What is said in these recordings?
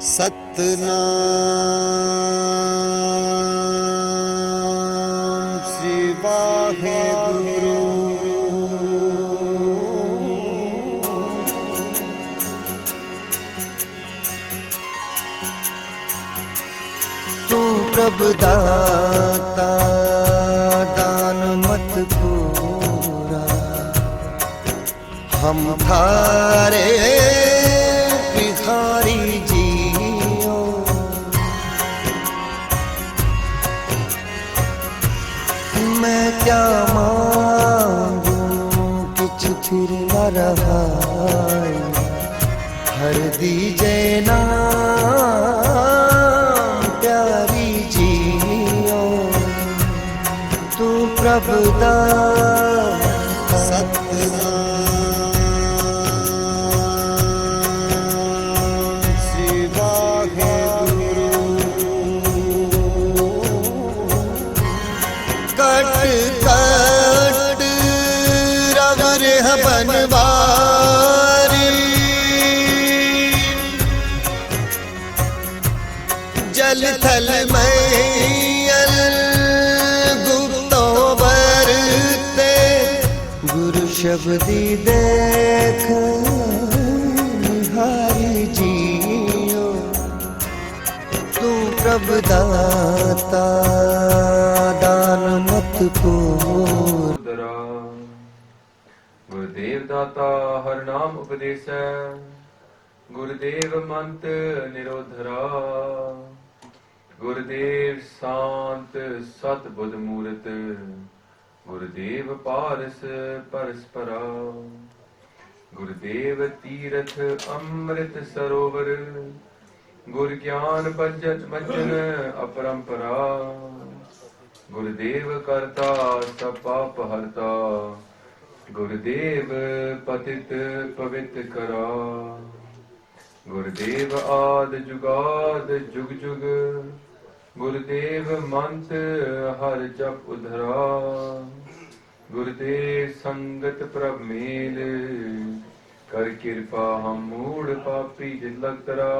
ਸਤਨਾਮ ਸ੍ਰੀ ਵਾਹਿਗੁਰੂ। ਤੂੰ ਪ੍ਰਭ ਦਾਤਾ दान मत पूरा, हम थारे भिखारी जियो। मैं क्या मांगू कुछ फिर न रहा, हर दीजे नाम प्यारी जियो। तू प्रभु दाता सतनाम श्री वाहिगुरु। कट कट रव रेह बनवारी, जल थल मैयल शब्दी देख निहारी जियो। तू प्रभु दाता दान मत पूरा। गुरुदेव दाता हर नाम उपदेसै, गुरुदेव मंत निरोधरा। गुरुदेव शांत सत बुध मूरत, गुरुदेव पारस परस्परा। गुरुदेव तीरथ अमृत सरोवर, गुर ज्ञान भजन मज्जन अपरंपरा। गुरुदेव करता सब पाप हरता, गुरुदेव पतित पवित करा। गुरुदेव आद जुगाद जुग जुग, गुरुदेव मंत हर जप उधरा। गुरुदेव संगत प्रभ मेल, कर कृपा हम मूढ़ पापी जिलक तरा।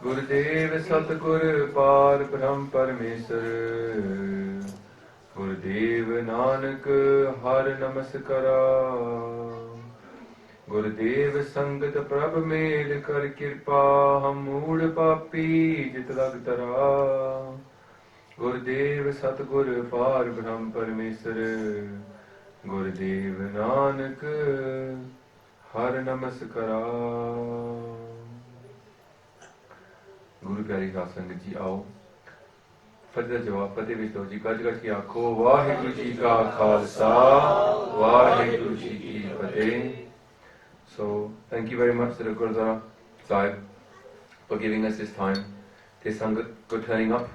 गुरुदेव सतगुर पार ब्रह्म परमेश्वर, गुरुदेव नानक हर नमस्कारा। गुरुदेव संगत प्रभ मेल, कर कृपा हम मूढ़ पापी जित लग तरा। गुरुदेव सतगुर पार ब्रह्म परमेश्वर, गुरुदेव नानक हर नमस्कारा। गुरु प्यारी साध संगत जी, आओ फतेह दा जवाब फतेह विच दो जी। गज गज के आखो वाहिगुरू जी का खालसा, वाहिगुरू जी की फतेह। So, thank you very much to the Gurdwara Sahib for giving us this time. This Sangat for turning up.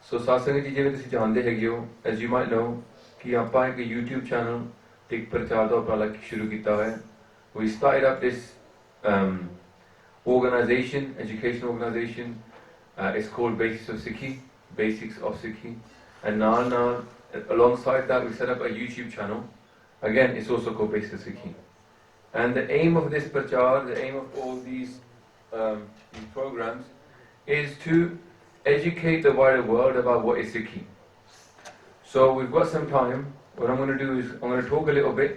So, Satsangat ji, ਜਿਵੇਂ ਤੁਸੀਂ ਜਾਣਦੇ ਹੈਗੇ ਹੋ, as you might know, ਕਿ ਆਪਾਂ ਇੱਕ YouTube channel ਤੇ ਇੱਕ ਪ੍ਰਚਾਰ ਦਾ ਉਪਰਾਲਾ ਸ਼ੁਰੂ ਕੀਤਾ ਹੋਇਆ ਹੈ। We started up this organization, education organization. It's called Basics of Sikhi, Basics of Sikhi. And now, alongside that, we set up a YouTube channel. Again, it's also called Basics of Sikhi. And the aim of this prachar, the aim of all these programs, is to educate the wider world about what is Sikhi. So we've got some time. What I'm going to do is I'm going to talk a little bit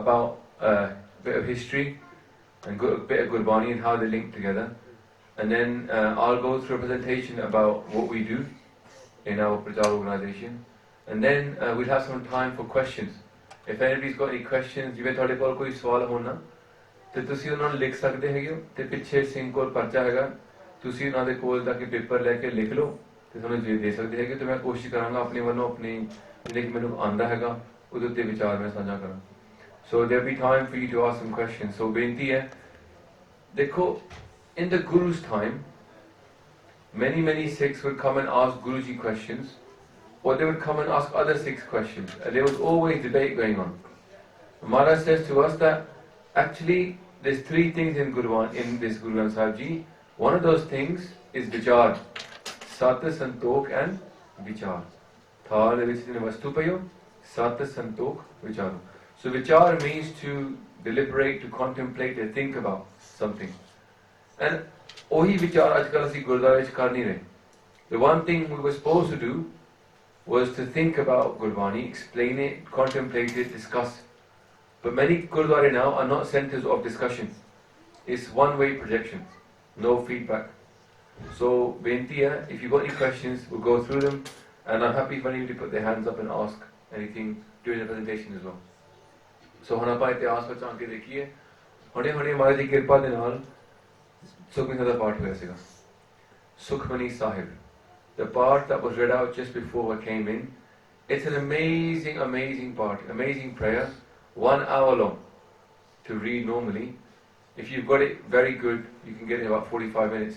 about a bit of history and a bit of Gurbani and how they link together. And then I'll go through a presentation about what we do in our prachar organization. And then we'll have some time for questions. If anybody's got any questions, ਜਿਵੇਂ ਤੁਹਾਡੇ ਕੋਲ ਕੋਈ ਸਵਾਲ ਹੋਣਾ ਤੇ ਤੁਸੀਂ ਉਹਨਾਂ ਨੂੰ ਲਿਖ ਸਕਦੇ ਹੈਗੇ ਹੋ, ਤੇ ਪਿੱਛੇ ਸਿੰਘ ਕੋਲ ਪਰਚਾ ਹੈਗਾ, ਤੁਸੀਂ ਉਹਨਾਂ ਦੇ ਕੋਲ ਜਾ ਕੇ ਪੇਪਰ ਲੈ ਕੇ ਲਿਖ ਲਓ ਤੇ ਤੁਹਾਨੂੰ ਦੇ ਸਕਦੇ ਹੈਗੇ। ਤੇ ਮੈਂ ਕੋਸ਼ਿਸ਼ ਕਰਾਂਗਾ ਆਪਣੇ ਵੱਲੋਂ ਆਪਣੀ ਜਿਹੜੇ ਕਿ ਮੈਨੂੰ ਆਉਂਦਾ ਹੈਗਾ ਉਹਦੇ ਉੱਤੇ ਵਿਚਾਰ ਮੈਂ ਸਾਂਝਾ ਕਰਾਂ। So there'll be time for you to ask some questions. So ਬੇਨਤੀ ਹੈ, ਦੇਖੋ, in the Guru's time, many Sikhs would come and ask Guruji questions, or they would come and ask other Sikhs questions, and there was always debate going on. Maharaj says to us that actually there's three things in this Guru Granth Sahib Ji. One of those things is vichar, Sat, Santokh and vichar. Thal de vich jine vastu payo, Sat, Santokh, vichar. So vichar means to deliberate, to contemplate, to think about something. And ਉਹੀ ਵਿਚਾਰ ਅੱਜ ਕੱਲ੍ਹ ਅਸੀਂ ਗੁਰਦੁਆਰੇ 'ਚ ਕਰ ਨਹੀਂ ਰਹੇ. The one thing we were supposed to do was to think about Gurbani, explain it, contemplate it, discuss. But many Gurdwara now are not centers of discussion. It's one-way projection, no feedback. So, benti hai, if you've got any questions, we'll go through them, and I'm happy for anybody to put their hands up and ask anything during the presentation as well. So, ਹੁਣ ਆਪਾਂ ਇਤਿਹਾਸ ਬਚਾਉਣ ਕੇ ਦੇਖੀਏ. ਹੁਣੇ ਮਹਾਰਾਜ ਦੀ ਕਿਰਪਾ ਦੇ ਨਾਲ ਸੁਖਮਨੀ ਦਾ ਪਾਠ ਹੋਇਆ ਸੀਗਾ. Sukhmani Sahib. The part that was read out just before I came in, it's an amazing part, amazing prayer, 1 hour long to read normally. If you've got it very good, you can get it in about 45 minutes.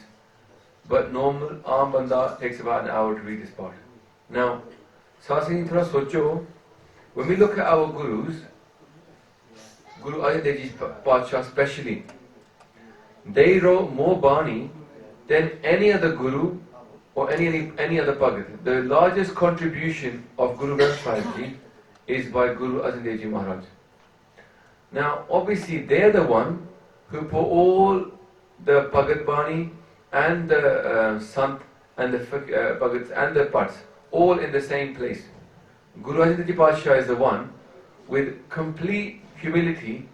But normal, aam banda takes about an hour to read this part. Now, Sasini thoda socho, when we look at our gurus, Guru Arjan Dev Ji Pacha especially, they wrote more Bani than any other guru or any other Bhagat. The largest contribution of Guru Granth Sahib Ji is by Guru Arjan Dev Ji Maharaj. Now, obviously, they're the one who put all the Bhagat Bani and the Sant and the Bhagats and the Pats all in the same place. Guru Arjan Dev Ji Pacha is the one with complete humility.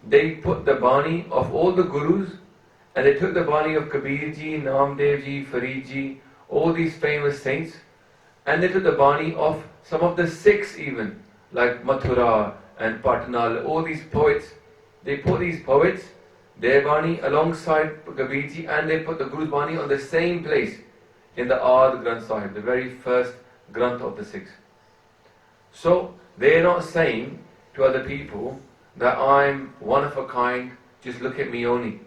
They put the Bani of all the Gurus, and they took the Bani of Kabir Ji, Namdev Ji, Farid Ji, all these famous saints, and they took the Bani of some of the Sikhs even, like Mathura and Patna, all these poets. They put these poets, their Bani alongside Kabir Ji, and they put the Guru's Bani on the same place in the Ard Granth Sahib, the very first Granth of the Sikhs. So, they're not saying to other people that I'm one of a kind, just look at me only.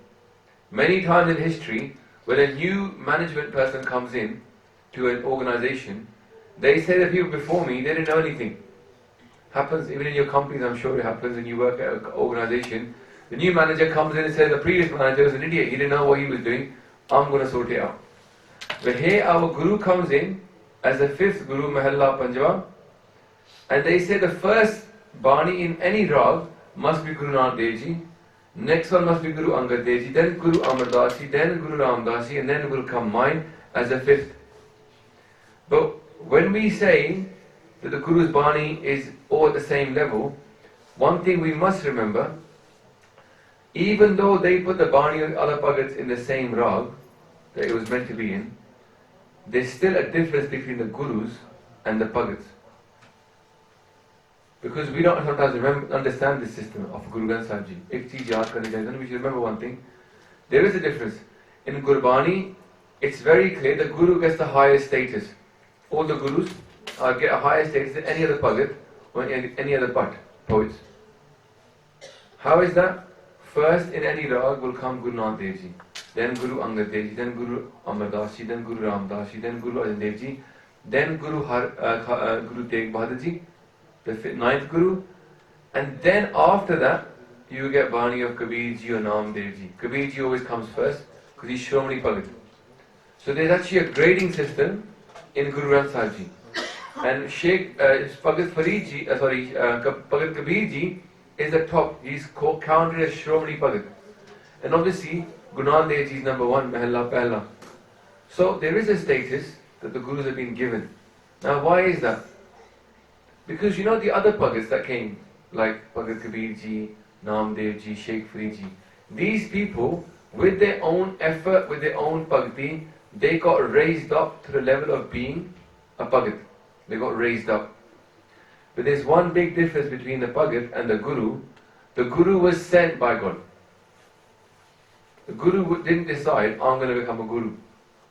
Many times in history, when a new management person comes in to an organization, they say the people before me, they didn't know anything. Happens even in your companies, I'm sure it happens when you work at an organization. The new manager comes in and says, the previous manager was an idiot, he didn't know what he was doing, I'm going to sort it out. But here our Guru comes in as the 5th Guru, Mahalla Panjwa, and they say the first Bani in any Rag must be Guru Nanak Dev Ji, next one must be Guru Angad Dev Ji, then Guru Amar Das Ji, then Guru Ram Das Ji, and then will come mine as the 5th. But when we say that the Guru's Bani is all at the same level, one thing we must remember, even though they put the Bani of other Bhagats in the same Rag that it was meant to be in, there's still a difference between the Gurus and the Bhagats. Because we don't sometimes understand the system of Guru Granth Sahib Ji. Ek cheez yaad karni chahiye, then we should remember one thing. There is a difference. In Gurbani, it's very clear the Guru gets the highest status. All the Gurus get a higher status than any other Bhagat or any other Bhatt, poets. How is that? First in any Rag will come Guru Nanak Dev Ji, then Guru Angad Dev Ji, then Guru Amar Das Ji, then Guru Ram Das Ji, then Guru Arjan Dev Ji, then Guru Tegh Bahadur Ji, the 9th Guru, and then after that you get Bani of Kabir Ji or Namdev Ji. Kabir Ji always comes first because he's Shromani Bhagat. So there's actually a grading system in Guru Granth Sahib Ji. And Sheikh Bhagat Farid Ji, Bhagat Kabir Ji is the top. He's counted as Shromani Bhagat. And obviously Guru Nanak Dev Ji is number 1, Mahalla Pehla. So there is a status that the Gurus have been given. Now why is that? Because you know the other Bhagats that came, like Bhagat Kabir Ji, Namdev Ji, Sheikh Farid Ji, these people, with their own effort, with their own bhakti, they got raised up to the level of being a Bhagat. They got raised up. But there's one big difference between the Bhagat and the Guru. The Guru was sent by God. The Guru didn't decide, I'm going to become a Guru.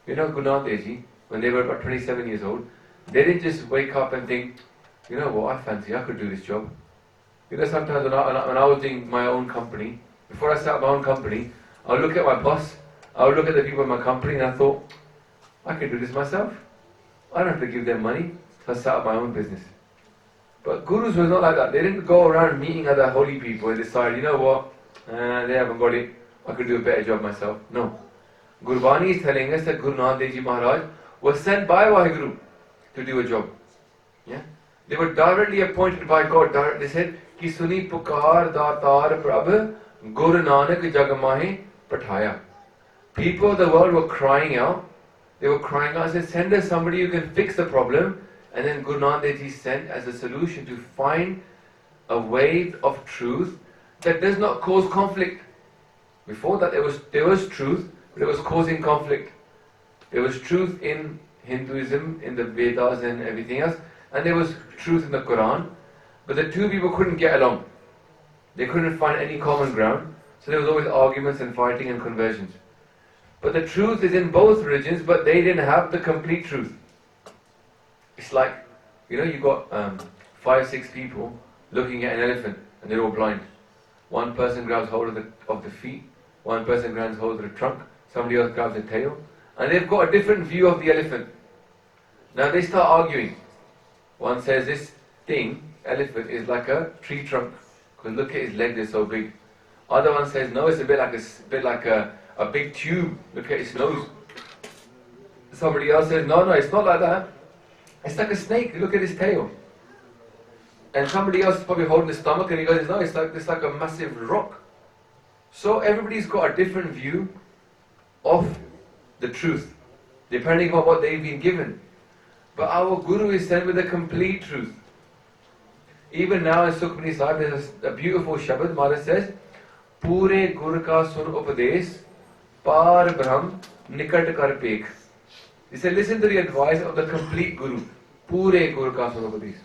You know, Guru Nanak Dev Ji, when they were about 27 years old, they didn't just wake up and think, you know what, I fancy I could do this job. You know, sometimes when I was doing my own company, before I started my own company, I would look at my boss, I would look at the people in my company, and I thought, I can do this myself. I don't have to give them money, so I started my own business. But Gurus was not like that. They didn't go around meeting other holy people and decide, you know what, they haven't got it, I could do a better job myself. No. Gurbani is telling us that Guru Nanak Dev Ji Maharaj was sent by Vaheguru to do a job. Yeah? They were directly appointed by God. They said, Ki suni pukar datar prabh Guru Nanak jag mahe pathaya. People of the world were crying out. They were crying out and said, send us somebody who can fix the problem. And then Guru Nanak Dev Ji sent as a solution to find a way of truth that does not cause conflict. Before that there was truth, but it was causing conflict. There was truth in Hinduism, in the Vedas and everything else, and there was truth in the Quran, but the two people couldn't get along. They couldn't find any common ground, so there was always arguments and fighting and conversions. But the truth is in both religions, but they didn't have the complete truth. It's like, you got 5-6 people looking at an elephant and they're all blind. One person grabs hold of the feet, one person grabs hold of the trunk, somebody else grabs the tail, and they've got a different view of the elephant. Now they start arguing. One says this elephant is like a tree trunk, because look at his legs, they're so big. Other one says no, it's a bit like a big tube, look at his nose. Somebody else says no, it's not like that. It's like a snake, look at his tail. And somebody else is probably holding his stomach and he goes, no, it's like a massive rock. So everybody's got a different view of the truth, depending on what they've been given. But our Guru is sent with the complete truth. Even now in Sukhmani Sahib, there's a beautiful Shabad. Maharaj says, Pure Gur ka sun upadesh, par brahm nikat kar pekh. He said, listen to the advice of the complete Guru. Pure Gur ka sun upadesh.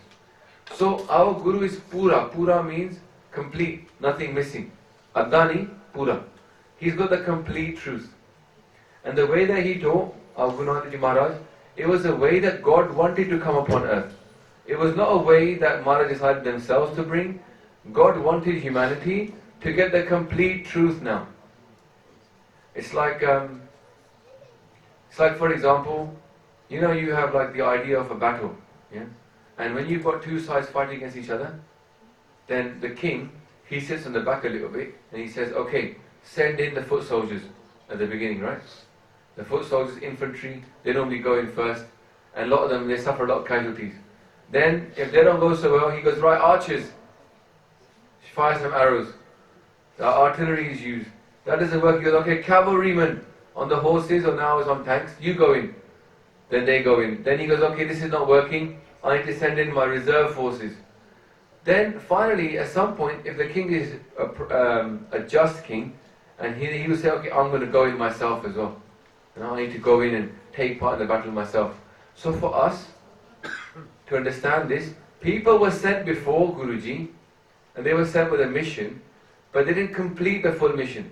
So our Guru is Pura. Pura means complete, nothing missing. Adani, Pura. He's got the complete truth. And the way that he taught our Guru Nanak Dev Ji Maharaj, it was a way that God wanted to come upon earth. It was not a way that Maharaj decided themselves to bring. God wanted humanity to get the complete truth now. It's like for example, you have like the idea of a battle, yeah? And when you've got two sides fighting against each other, then the king, he sits on the back a little bit and he says, okay, send in the foot soldiers at the beginning, right? The foot soldiers, infantry, they normally go in first, and a lot of them, they suffer a lot of casualties. Then, if they don't go so well, he goes, right, archers, fire some arrows. The artillery is used. That doesn't work. He goes, okay, cavalrymen on the horses or now is on tanks, you go in. Then they go in. Then he goes, okay, this is not working, I need to send in my reserve forces. Then finally, at some point, if the king is a just king, and he will say, okay, I'm going to go in myself as well. I need to go in and take part in the battle myself. So for us, to understand this, people were sent before Guruji, and they were sent with a mission, but they didn't complete the full mission.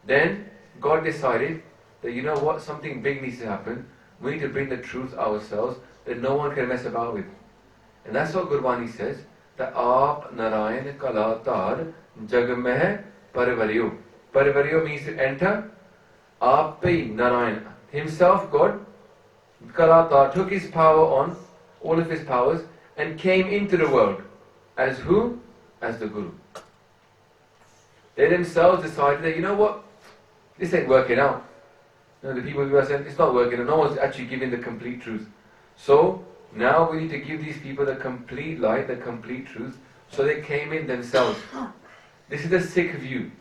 Then God decided that something big needs to happen. We need to bring the truth ourselves that no one can mess about with. And that's what Gurbani says, that Aap Narayan Kalatar Jagameh Parivaryo. Parivaryo means to enter. Aap Narayan, himself God, Kalatar, took his power on, all of his powers, and came into the world. As who? As the Guru. They themselves decided that, this ain't working out. The people who are saying, it's not working out, no one's actually giving the complete truth. So, now we need to give these people the complete light, the complete truth, so they came in themselves. This is the Sikh view.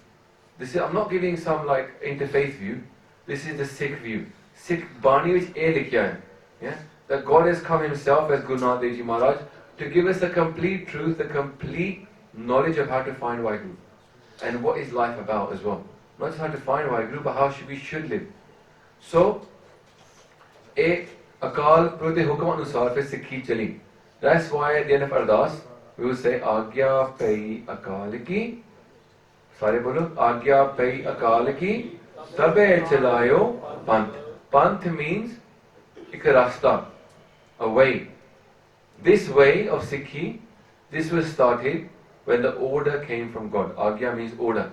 I'm not giving some interfaith view. This is the Sikh view. Sikh Bani which likhya hai. Yeah? That God has come himself as Guru Nanak Dev Ji Maharaj to give us the complete truth, the complete knowledge of how to find Waheguru. And what is life about as well. Not just how to find Waheguru, but how we should live. So, Akal Purde Hukam Anusar pe Sikhi chali. That's why at the end of Ardas, we will say, Agya Pai Akal ki. Sare bolo, Agya Pai Akal ki. Tabe Chalayo Panth. Panth means ek rasta, a way. This way of Sikhi, this was started when the order came from God. Agya means order.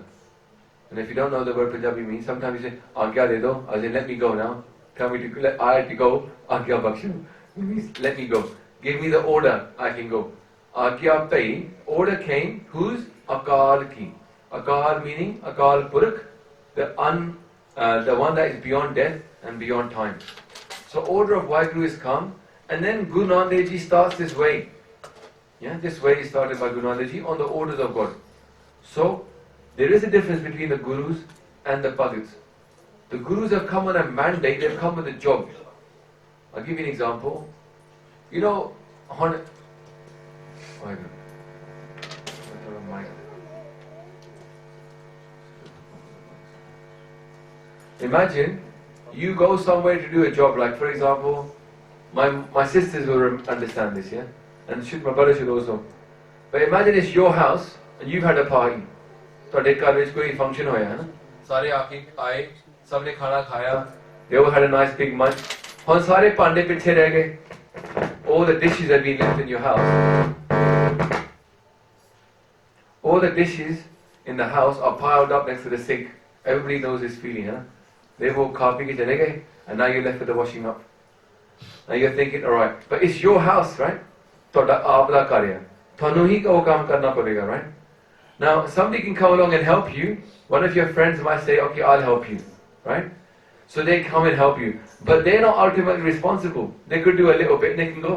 And if you don't know the word Punjabi means, sometimes you say, Agya de do, as in let me go now. Tell me I have to go, Agya Bakshu. It means let me go. Give me the order, I can go. Agya Pai, order came, whose? Akal ki. Akal meaning Akal Purakh, the one that is beyond death and beyond time. So order of Waheguru is come, and then Guru Nanak Dev Ji starts this way. Yeah, this way is started by Guru Nanak Dev Ji on the orders of God. So there is a difference between the Gurus and the Bhagats. The Gurus have come on a mandate, they've come with a job. I'll give you an example. You know, imagine you go somewhere to do a job, like for example, my sisters will understand this, yeah? And my brother should also. But imagine it's your house and you've had a party. ਤੁਹਾਡੇ ਘਰ ਵਿੱਚ ਕੋਈ function ਹੋਇਆ ਹੈ ਨਾ ਸਾਰੇ ਆ ਕੇ ਆਏ ਸਭ ਨੇ ਖਾਣਾ ਖਾਇਆ they all had a nice big munch ਹੁਣ ਸਾਰੇ ਭਾਂਡੇ ਪਿੱਛੇ ਰਹਿ ਗਏ all the dishes have been left in your house all the dishes in the house are piled up next to the sink everybody knows this feeling huh they've all खा P के चले गए and now you're left with the washing up now you're thinking alright but it's your house right ਤੁਹਾਡਾ ਆਪ ਦਾ ਘਰ ਹੈ ਤੁਹਾਨੂੰ ਹੀ ਉਹ ਕੰਮ ਕਰਨਾ ਪਵੇਗਾ right now somebody can come along and help you one of your friends might say okay I'll help you right so they come and help you but they're not ultimately responsible they could do a little bit and they can go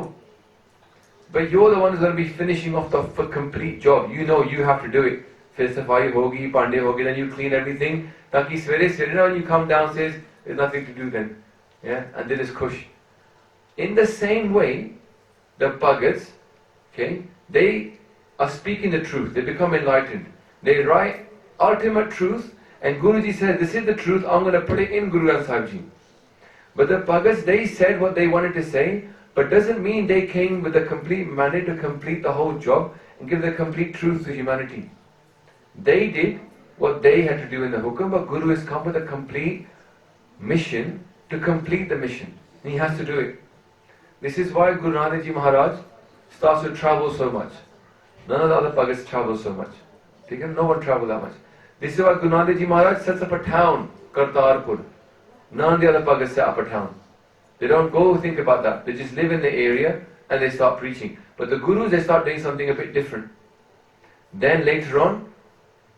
but you're the one who's going to be finishing off the complete job you know you have to do it फिर सफाई होगी पांडे होगी then you clean everything ताकि सवेरे सवेरे when you come downstairs there's nothing to do then yeah and then it's kush in the same way the bhagats okay they are speaking the truth they become enlightened they write ultimate truth and Guruji says this is the truth I'm going to put it in Guru Granth Sahib Ji but the bhagats they said what they wanted to say but doesn't mean they came with a complete mandate to complete the whole job and give the complete truth to humanity they did what they had to do in the hukum but Guru has come with a complete mission to complete the mission and he has to do it this is why Guru Nanak Ji Maharaj starts to travel so much none of the other bhagats travel so much no one travel that much this is why Guru Nanak Ji Maharaj sets up a town Kartarpur none of the other bhagats set up a town they don't go think about that they just live in the area and they start preaching but the Gurus they start doing something a bit different then later on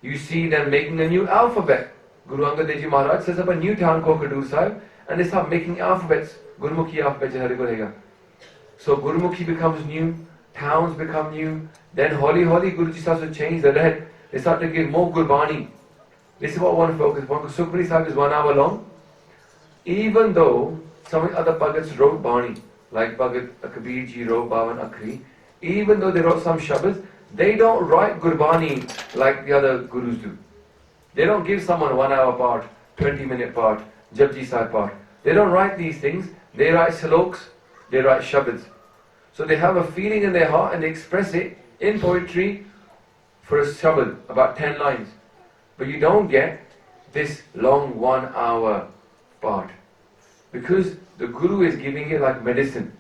you see them making a new alphabet Guru Angad Dev Ji Maharaj sets up a new town called Khadur Sahib and they start making alphabets Gurmukhi alphabet so Gurmukhi becomes new towns become new then holy Guruji starts to change the red they start to give more Gurbani this is what one focus on Sukhmani Sahib is 1 hour long even though some other bhagats wrote Bani like Bhagat Kabir Ji wrote Bhavan Akhri even though they wrote some Shabads they don't write Gurbani like the other Gurus do they don't give someone 1 hour part 20-minute part Japji Sahib part they don't write these things they write sloks they write Shabads so they have a feeling in their heart and they express it in poetry for a shabad, about 10 lines. But you don't get this long 1 hour part. Because the Guru is giving it like medicine.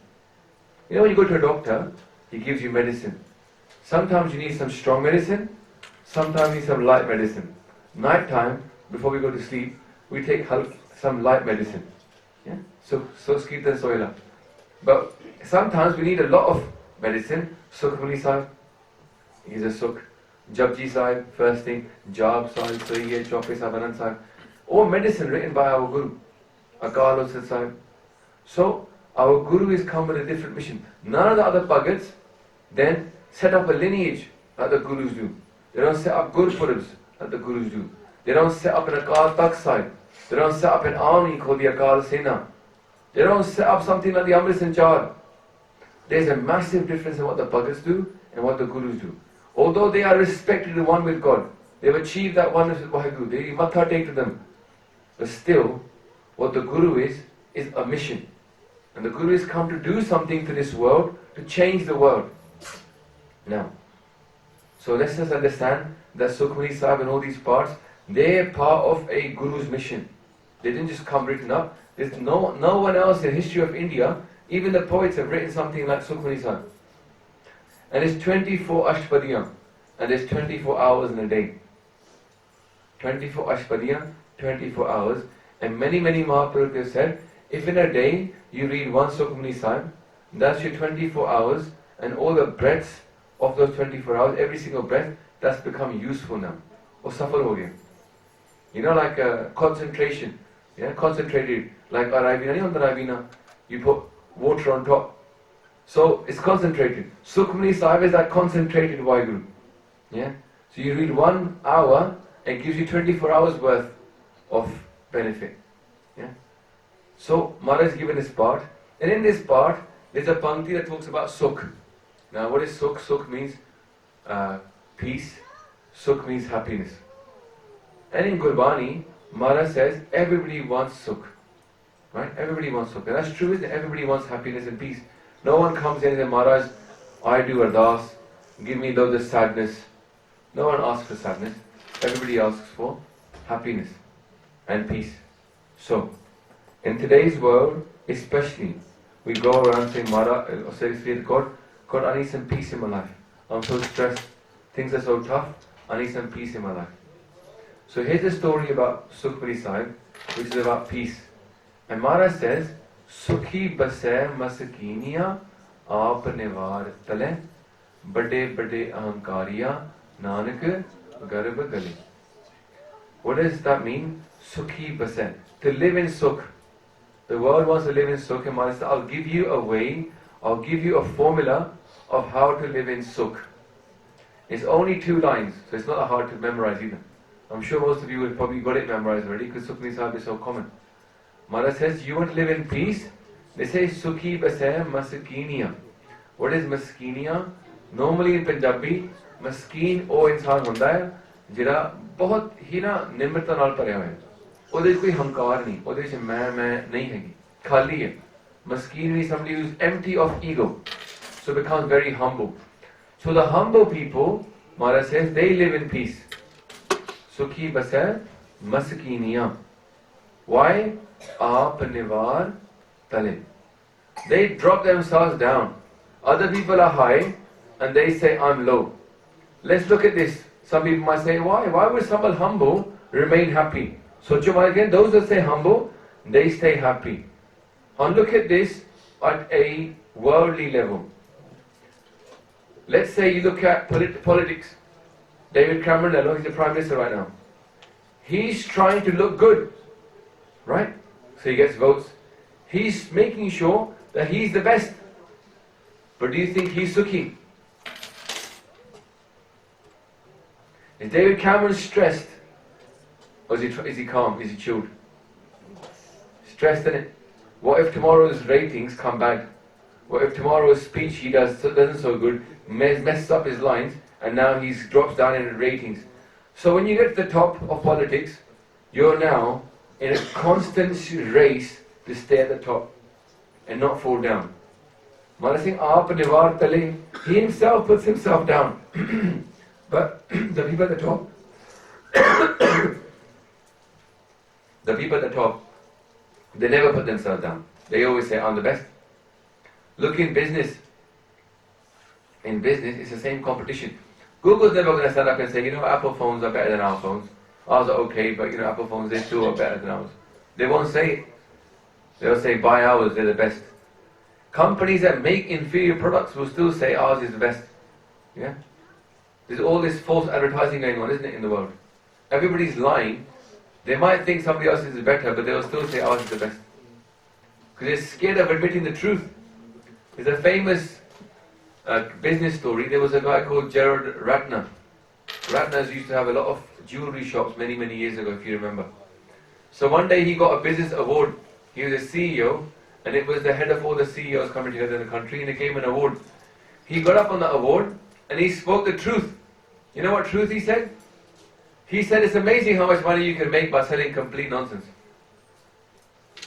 You know when you go to a doctor, he gives you medicine. Sometimes you need some strong medicine, sometimes you need some light medicine. Night time, before we go to sleep, we take some light medicine. Yeah? So Skirtan Soila. But sometimes we need a lot of medicine. Sukhmani Sahib, he's a Sukh. Japji Sahib, first thing. Jab Sahib, Sahiye, Chauke Sahib, Anand Sahib. All medicine written by our Guru. Akal Usad Sahib. So, our Guru is come with a different mission. None of the other bhagats then set up a lineage like the Gurus do. They don't set up Gurupurabs like the Gurus do. They don't set up an Akal Takht Sahib. They don't set up an army called the Akal Sena. They don't set up something like the Amrit Sanchar. There's a massive difference in what the bhagats do and what the Gurus do. Although they are respected and one with God, they've achieved that oneness with Vaheguru. They matha take to them. But still, what the Guru is a mission. And the Guru has come to do something to this world, to change the world. Now, so let's just understand that Sukhmani Sahib and all these parts, they're part of a Guru's mission. They didn't just come written up. There's no one else in the history of India, even the poets have written something like Sukhmani Sahib. And it's 24 Ashpadiyam, and there's 24 hours in a day. 24 Ashpadiyam, 24 hours, and many Mahaprabhus have said, if in a day you read one Sukhmani Sahib, that's your 24 hours, and all the breaths of those 24 hours, every single breath, that's become useful now. Or safal ho gaya. You know, like concentration. Yeah, concentrated. Like Arabina, you put water on top. So it's concentrated. Sukhmani Sahib is that concentrated Vaheguru. Yeah? So you read 1 hour, and it gives you 24 hours worth of benefit. Yeah. So Maharaj is given this part, and in this part there's a pankti that talks about sukh. Now what is sukh? Sukh means peace. Sukh means happiness. And in Gurbani, Maharaj says everybody wants sukh. Right? Everybody wants sukh. And that's true, isn't it? Everybody wants happiness and peace. No one comes in and says, Maharaj, I do ardas, give me loads of sadness. No one asks for sadness. Everybody asks for happiness and peace. So, in today's world, especially, we go around saying, Maharaj, or say to God, God, I need some peace in my life. I'm so stressed. Things are so tough. I need some peace in my life. So here's a story about Sukhmani Sahib, which is about peace. And Maharaj says, Sukhi basai maskiniya aap nivar tale, bade bade ahankariya nanak garb gale. What does that mean? Sukhi basai. To live in Sukh. The world wants to live in Sukh, and Maharaj says, I'll give you a way, I'll give you a formula of how to live in Sukh. It's only 2 lines, so it's not hard to memorize either. I'm sure most of you have probably got it memorized already because Sukhmani Sahib is so common. Maharaj says, you want to live in peace? They say, Sukhi basai maskiniya. What is maskiniya? Normally in Punjabi, maskeen ਉਹ ਇਨਸਾਨ ਹੁੰਦਾ ਹੈ ਜਿਹੜਾ ਬਹੁਤ ਹੀ ਨਾ ਨਿਮਰਤਾ ਨਾਲ ਭਰਿਆ ਹੋਇਆ ਹੈ ਉਹਦੇ ਵਿੱਚ ਕੋਈ ਹੰਕਾਰ ਨਹੀਂ ਉਹਦੇ ਵਿੱਚ ਮੈਂ ਨਹੀਂ ਹੈਗੀ ਖਾਲੀ ਹੈ maskeen means somebody who's empty of ego so becomes very humble. So the humble people, Maharaj says, they live in peace. Sukhi basai maskiniya. Why? Aap nivar tale. They drop themselves down. Other people are high and they say, I'm low. Let's look at this. Some people might say, why? Why would someone humble remain happy? So again, those that say humble, they stay happy. And look at this at a worldly level. Let's say you look at politics. David Cameron, he's the Prime Minister right now. He's trying to look good. Right? So he gets votes. He's making sure that he's the best. But do you think he's Sukhi? Is David Cameron stressed? Or is he calm? Is he chilled? Stressed, isn't it? What if tomorrow's ratings come bad? What if tomorrow's speech he doesn't so good, messes up his lines, and now he drops down in ratings? So when you get to the top of politics, you're now in a constant race to stay at the top and not fall down. Maharaj Singh, aap nivar tale, he himself puts himself down. But the people at the top, they never put themselves down. They always say, I'm the best. Look in business. In business, it's the same competition. Google's never going to stand up and say, Apple phones are better than our phones. Ours are okay, but Apple phones, they still are better than ours. They won't say it. They'll say, buy ours, they're the best. Companies that make inferior products will still say ours is the best. Yeah? There's all this false advertising going on, isn't it, in the world? Everybody's lying. They might think somebody else is better, but they'll still say ours is the best. Because they're scared of admitting the truth. There's a famous business story. There was a guy called Gerard Ratner. Ratners used to have a lot of jewelry shops many, many years ago, if you remember. So one day he got a business award. He was a CEO, and it was the head of all the CEOs coming together in the country, and he gave him an award. He got up on the award, and he spoke the truth. You know what truth he said? He said, it's amazing how much money you can make by selling complete nonsense.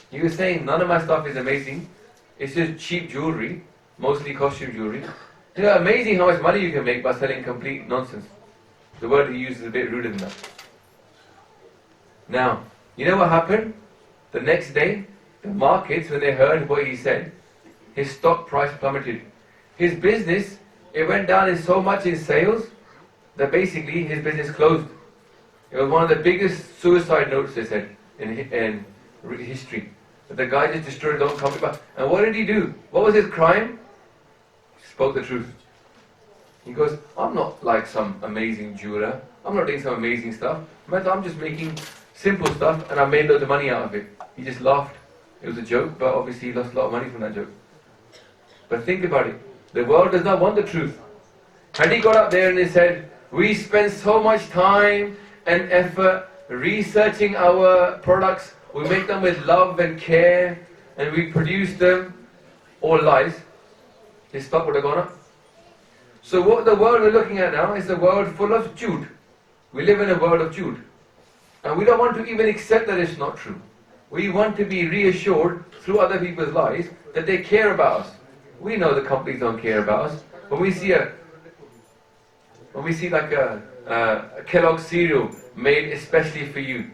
He was saying, none of my stuff is amazing. It's just cheap jewelry, mostly costume jewelry. Amazing how much money you can make by selling complete nonsense. The word he used is a bit ruder than that. Now, you know what happened? The next day, the markets, when they heard what he said, his stock price plummeted. His business, it went down in so much in sales that basically his business closed. It was one of the biggest suicide notes, they said, in history. That the guy just destroyed his own company. And what did he do? What was his crime? He spoke the truth. He goes, I'm not like some amazing jeweler. I'm not doing some amazing stuff. I'm just making simple stuff and I made loads of money out of it. He just laughed. It was a joke, but obviously he lost a lot of money from that joke. But think about it. The world does not want the truth. Had he got up there and he said, we spend so much time and effort researching our products, we make them with love and care, and we produce them, all lies, his stock would have gone up. So what the world we're looking at now is a world full of Jude. We live in a world of Jude. And we don't want to even accept that it's not true. We want to be reassured through other people's lives that they care about us. We know the companies don't care about us. When we see like a Kellogg's cereal made especially for you,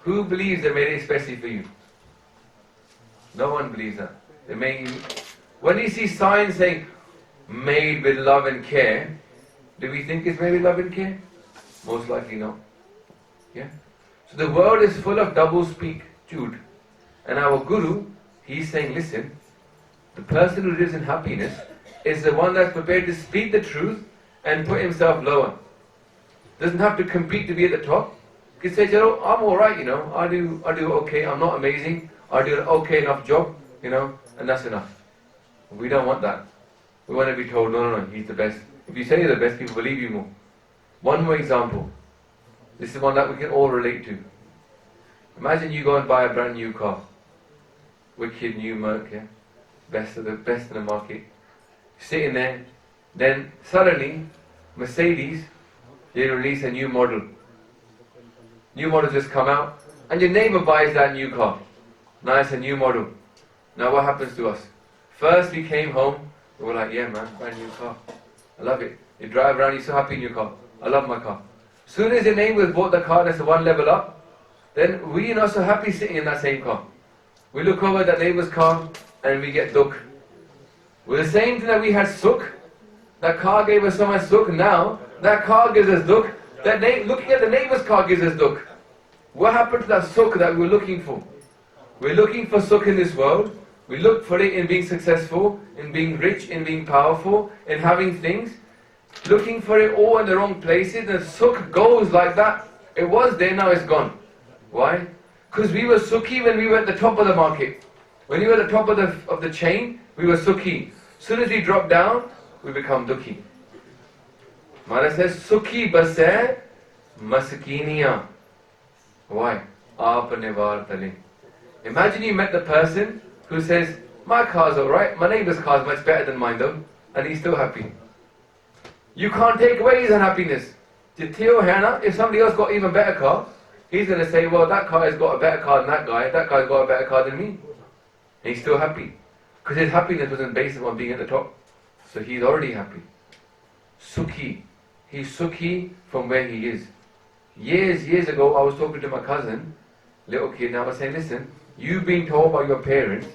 who believes they made it especially for you? No one believes that. When you see signs saying made with love and care, do we think it's made with love and care? Most likely no. Yeah. So the world is full of double speak, Jude. And our Guru, he's saying, listen, the person who lives in happiness is the one that's prepared to speak the truth and put himself lower. Doesn't have to compete to be at the top. He can say, you know, I'm alright, you know, I do okay, I'm not amazing, I do an okay enough job, you know, and that's enough. We don't want that. We want to be told, no, he's the best. If you say you're the best, people believe you more. One more example. This is one that we can all relate to. Imagine you go and buy a brand new car. Wicked new Merc, yeah? Best in the market. Sitting there, then suddenly, Mercedes, they release a new model. New model just come out, and your neighbor buys that new car. Now it's a new model. Now what happens to us? First we came home, we were like, yeah man, brand new car. I love it. You drive around, you're so happy in your car. I love my car. Soon as your neighbors bought the car that's one level up, then we're not so happy sitting in that same car. We look over that neighbor's car and we get dukh. With the same thing that we had sukh, that car gave us so much sukh, now that car gives us dukh, looking at the neighbor's car gives us dukh. What happened to that sukh that we were looking for? We're looking for sukh in this world. We look for it in being successful, in being rich, in being powerful, in having things. Looking for it all in the wrong places, and sukh goes like that. It was there, now it's gone. Why? Because we were sukhi when we were at the top of the market. When we were at the top of the chain, we were sukhi. As soon as we drop down, we become dukhi. Maharaj says, sukhi basai maskiniya. Why? Aapne var tale. Imagine you met the person who says, my car's alright, my neighbor's car's much better than mine though, and he's still happy. You can't take away his unhappiness. If somebody else got even better car, he's going to say, well, that car has got a better car than that guy's got a better car than me. And he's still happy. Because his happiness wasn't based on being at the top. So he's already happy. Sukhi. He's sukhi from where he is. Years ago, I was talking to my cousin, little kid, and I was saying, listen, you've been told by your parents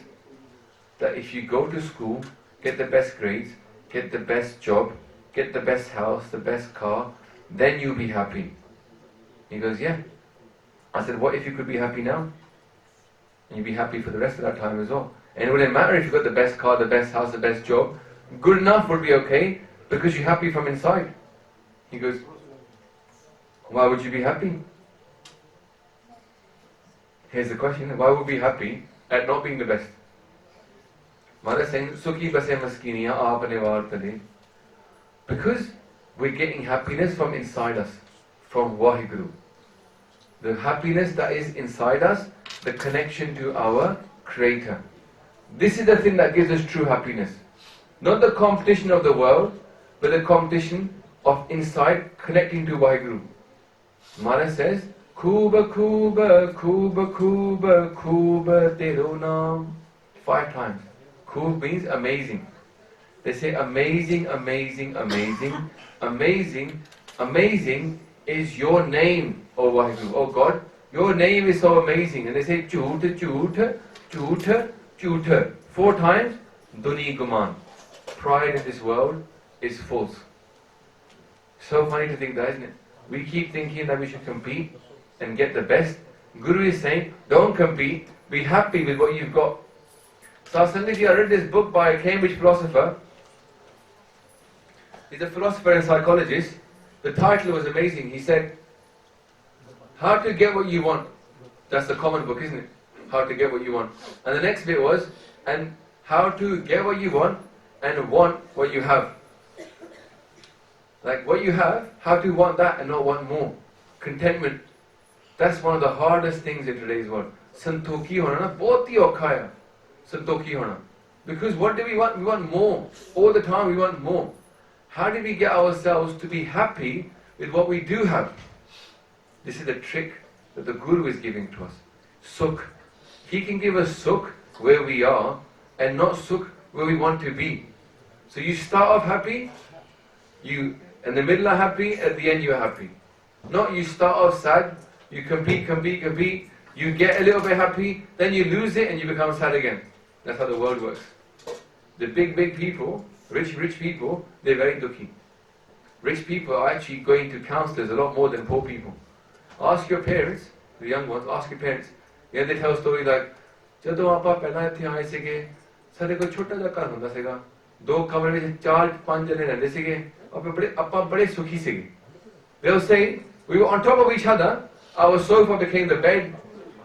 that if you go to school, get the best grades, get the best job, get the best house, the best car, then you'll be happy. He goes, yeah. I said, what if you could be happy now? And you'd be happy for the rest of that time as well. And it wouldn't matter if you got the best car, the best house, the best job. Good enough would be okay, because you're happy from inside. He goes, why would you be happy? Here's the question, why would we be happy at not being the best? Maharaj saying, Sukhi basai maskiniya aapne var tale. Because we're getting happiness from inside us, from Waheguru. The happiness that is inside us, the connection to our Creator. This is the thing that gives us true happiness. Not the competition of the world, but the competition of inside connecting to Waheguru. Maharaj says, Kuba, Kuba, Kuba, Kuba, Kuba, Tero Naam. 5 times. Kub means amazing. They say amazing, amazing, amazing, amazing, amazing is your name, O Waheguru. Oh God, your name is so amazing. And they say Jhoot, Jhoot, Jhoot, Jhoot. 4 times, Duni Guman. Pride in this world is false. So funny to think that, isn't it? We keep thinking that we should compete and get the best. Guru is saying, don't compete, be happy with what you've got. So I read this book by a Cambridge philosopher. He's a philosopher and psychologist. The title was amazing. He said, How to Get What You Want. That's the common book, isn't it? How to Get What You Want. And the next bit was, and how to get what you want and want what you have. Like what you have, how to want that and not want more. Contentment. That's one of the hardest things in today's world. Santokhi hona na bahut hi aukha hai. Santokhi hona. Because what do we want? We want more. All the time we want more. How do we get ourselves to be happy with what we do have? This is the trick that the Guru is giving to us. Sukh. He can give us sukh where we are and not sukh where we want to be. So you start off happy, you in the middle are happy, at the end you are happy. Not you start off sad, you compete, you get a little bit happy, then you lose it and you become sad again. That's how the world works. The big people, rich people, they're very dukhi. Rich people are actually going to counselors a lot more than poor people. Ask your parents, the young ones, ask your parents. Yeah, they tell a story like, ਜਦੋਂ ਆਪਾਂ ਪਹਿਲਾਂ ਇੱਥੇ ਆਏ ਸੀਗੇ ਸਾਡੇ ਕੋਲ ਛੋਟਾ ਜਿਹਾ ਘਰ ਹੁੰਦਾ ਸੀਗਾ 2 ਕਮਰੇ ਵਿੱਚ 4-5 ਜਣੇ ਰਹਿੰਦੇ ਸੀਗੇ ਆਪਾਂ ਬੜੇ ਸੁਖੀ ਸੀਗੇ They'll say we were on top of each other, our sofa became the bed,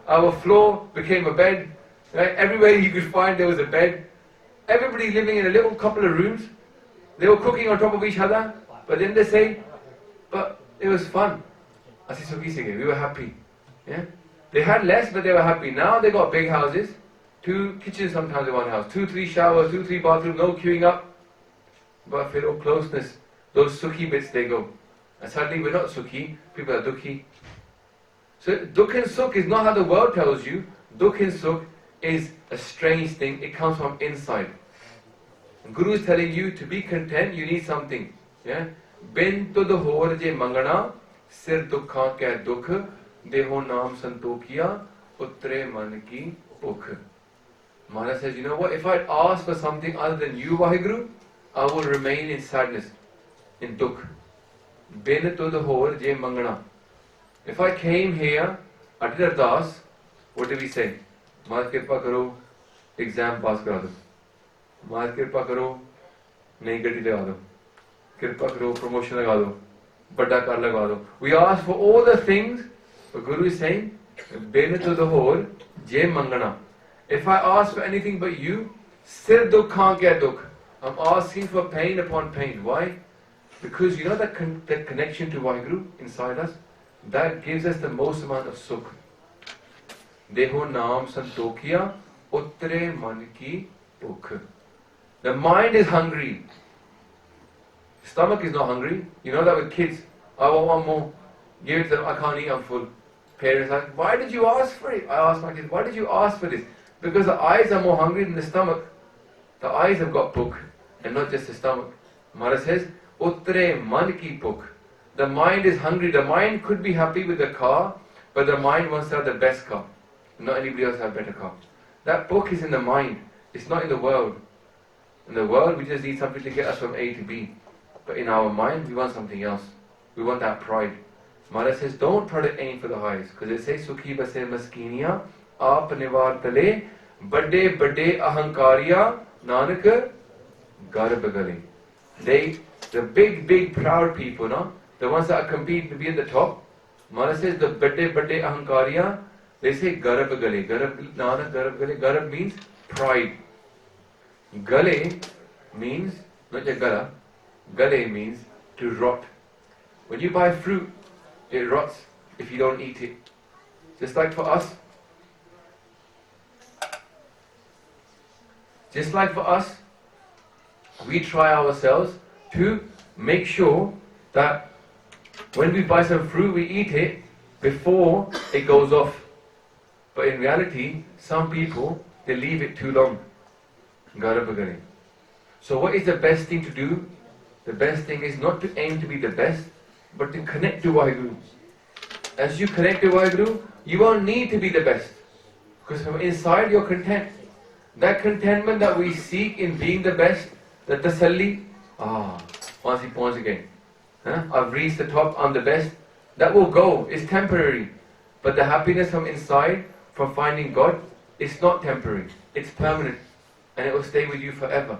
our floor became a bed, right? Everywhere you could find there was a bed, everybody living in a little couple of rooms, they were cooking on top of each other, but then they say but it was fun, ਅਸੀਂ ਸੁਖੀ ਸੀਗੇ, we were happy. Yeah? They had less, but they were happy. Now they got big houses, 2 kitchens sometimes in one house, 2-3 showers, 2-3 bathrooms, no queuing up. But for closeness, those sukhi bits they go. And suddenly we're not sukhi, people are dukhi. So dukh and sukh is not how the world tells you. Dukh and sukh is a strange thing. It comes from inside. And Guru is telling you to be content, you need something. Yeah? Bin tud hor je mangana, sir dukha kya dukh. Deho naam santokiya utre man ki bukh. Maharaj says, you know what, if I ask for something other than you, Vaheguru, I will remain in sadness, in dukh. Bin tud hor je mangana. If I came here, I did ardas, what do we say? Maharaj kirpa karo, exam pass kara do. Maharaj kirpa karo, nayi gadi laga do. Kirpa karo, promotion laga do. Badda kar laga do. We ask for all the things. The Guru is saying, Bene to the whole, Jay Mangana. If I ask for anything but you, Sir Dukh can't get Dukh. I'm asking for pain upon pain. Why? Because you know that connection to Vaheguru inside us, that gives us the most amount of Sukh. Deho Naam Santokiya Utre Man Ki Bukh. The mind is hungry. Stomach is not hungry. You know that with kids, I want one more. Give it to them, I can't eat, I'm full. Parents are like, why did you ask for it? I asked my kids, why did you ask for this? Because the eyes are more hungry than the stomach. The eyes have got bukh, and not just the stomach. Maharaj says, Utre man ki bukh. The mind is hungry. The mind could be happy with the car, but the mind wants to have the best car. Not anybody else have a better car. That bukh is in the mind. It's not in the world. In the world, we just need something to get us from A to B. But in our mind, we want something else. We want that pride. Maharaj says, don't try to aim for the highest. Because they say, Sukhi base maskiniya, aap nivar tale, badde badde ahankariya, nanak garb gale. The big proud people, no? The ones that are competing to be at the top. Maharaj says, the badde badde ahankariya, they say garb gale. Nanak garb gale. Garb means pride. Gale means, not just gala, gale means to rot. When you buy fruit, it rots if you don't eat it. Just like for us, we try ourselves to make sure that when we buy some fruit, we eat it before it goes off. But in reality, some people, they leave it too long. Garabagari. So what is the best thing to do? The best thing is not to aim to be the best, but to connect to Vaheguru. As you connect to Vaheguru, you won't need to be the best. Because from inside you're content. That contentment that we seek in being the best, that tasalli, once he points again. I've reached the top, I'm the best. That will go, it's temporary. But the happiness from inside, from finding God, it's not temporary, it's permanent. And it will stay with you forever.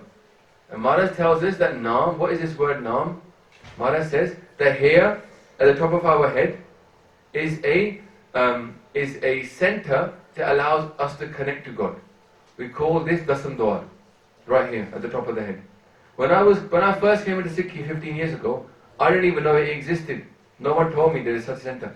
And Maharaj tells us that Naam, what is this word Naam? Maharaj says, the hair at the top of our head is a center that allows us to connect to God. We call this Dasam right here at the top of the head. When I first came into Sikhi 15 years ago, I didn't even know it existed. No one told me there is such a center.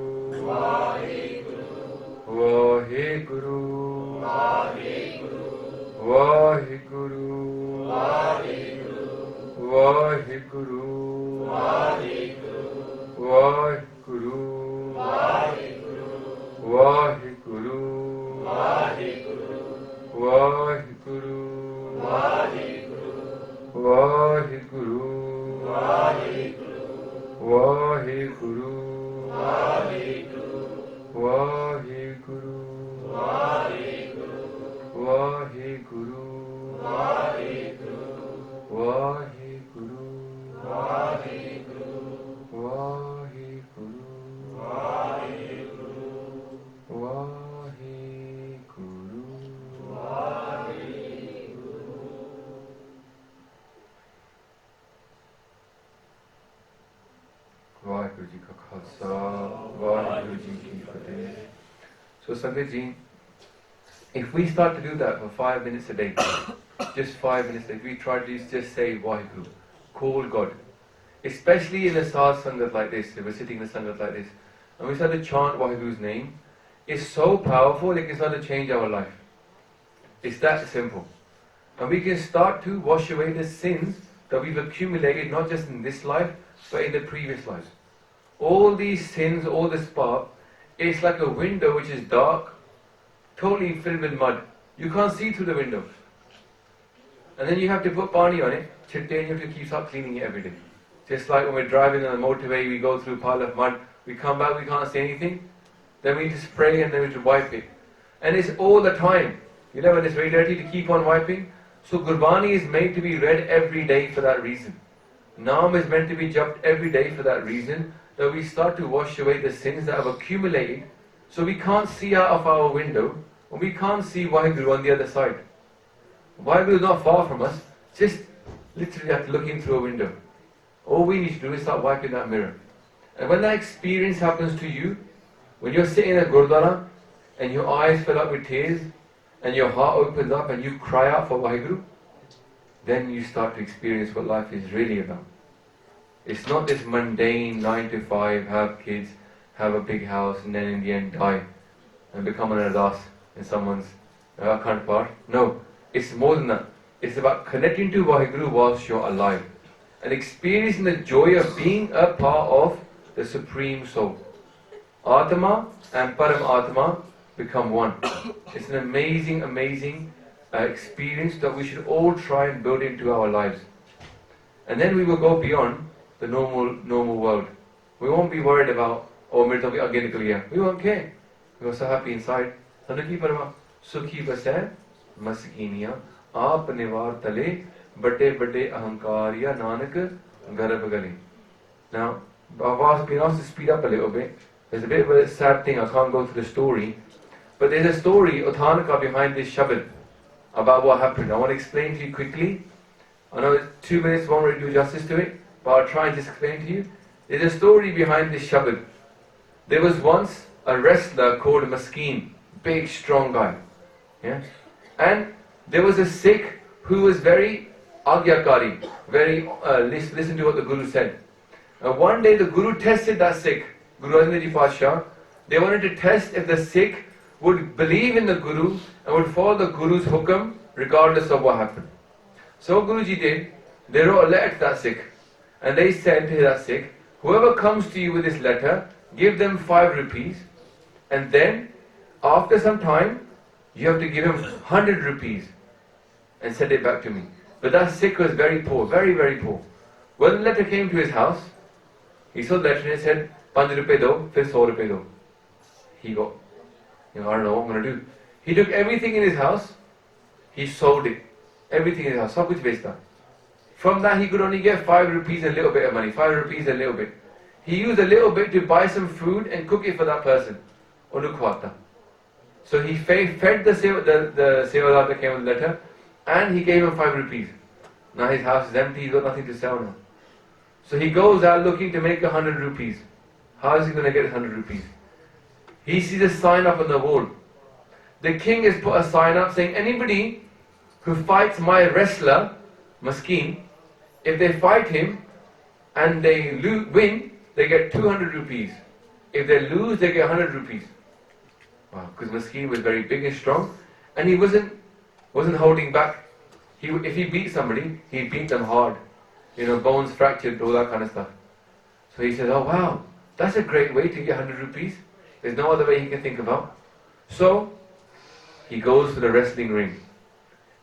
Vaheguru, Vaheguru, Vaheguru, Vaheguru, Vaheguru, Vaheguru, Vaheguru, Vaheguru, Vaheguru, Vaheguru, Vaheguru, Vaheguru Ji Ka Khalsa, Vaheguru Ji Ki Fateh. So Sangat Ji, if we start to do that for 5 minutes a day, just 5 minutes, if we try to just say Vaheguru, call God, especially in a Saz Sangat like this, if we're sitting in a Sangat like this, and we start to chant Vaheguru's name, it's so powerful, it can start to change our life. It's that simple. And we can start to wash away the sins that we've accumulated, not just in this life, but in the previous lives. All these sins, all this path, it's like a window which is dark, totally filled with mud. You can't see through the window. And then you have to put pani on it, chitte, and you have to keep cleaning it every day. Just like when we're driving on the motorway, we go through a pile of mud, we come back, we can't see anything. Then we just spray and then we just wipe it. And it's all the time. You know when it's very dirty to keep on wiping? So Gurbani is made to be read every day for that reason. Naam is meant to be juped every day for that reason, that we start to wash away the sins that have accumulated, so we can't see out of our window, and we can't see Vaheguru on the other side. Vaheguru is not far from us, just literally have to look in through a window. All we need to do is start wiping that mirror. And when that experience happens to you, when you're sitting in a Gurdwara, and your eyes fill up with tears, and your heart opens up and you cry out for Vaheguru, then you start to experience what life is really about. It's not this mundane 9 to 5, have kids, have a big house, and then in the end die and become an ardas in someone's account part. No, it's more than that. It's about connecting to Vaheguru whilst you're alive and experiencing the joy of being a part of the Supreme Soul. Atma and Param Atma become one. It's an amazing, amazing experience that we should all try and build into our lives. And then we will go beyond the normal world. We won't be worried about, oh, mere to bhi aage nikal gaya. We won't care. We're so happy inside. Sanu ki parwa? Sukhi basai maskiniya aap nivar tale bade bade ahankariya nanak garab gali. Now, I was being asked to speed up a little bit. There's a bit of a sad thing, I can't go through the story. But there's a story, Uthanaka, behind this Shabad about what happened. I want to explain to you quickly. I know 2 minutes won't really do justice to it, but I'll try and just explain to you. There's a story behind this Shabad. There was once a wrestler called Maskeen, big, strong guy. Yeah? And there was a Sikh who was very agyakari, very listen to what the Guru said. One day the Guru tested that Sikh, Guru Arjan Ji Pasha. They wanted to test if the Sikh would believe in the Guru and would follow the Guru's hukam regardless of what happened. So Guruji did. They wrote a letter to that Sikh and they said to that Sikh, whoever comes to you with this letter, give them 5 rupees, and then after some time you have to give him 100 rupees and send it back to me. But that Sikh was very poor, very, very poor. When the letter came to his house, he saw the letter and said, 5 rupees do, fir 100 rupees do. He got, I don't know what I'm going to do. He took everything in his house, he sold it. Everything in his house, sab kuch bechta. From that he could only get 5 rupees and a little bit of money, 5 rupees and a little bit. He used a little bit to buy some food and cook it for that person. So he fed the sevadar that came with the letter, and he gave him 5 rupees. Now his house is empty, he's got nothing to sell now. So he goes out looking to make 100 rupees. How is he going to get 100 rupees? He sees a sign up on the wall. The king has put a sign up saying, anybody who fights my wrestler, Maskeen, if they fight him and they win, they get 200 rupees. If they lose, they get 100 rupees. Wow, because Maskeen was very big and strong, and he wasn't holding back. If he beat somebody, he beat them hard. Bones fractured, all that kind of stuff. So he said, oh wow, that's a great way to get 100 rupees. There's no other way he can think about. So, he goes to the wrestling ring.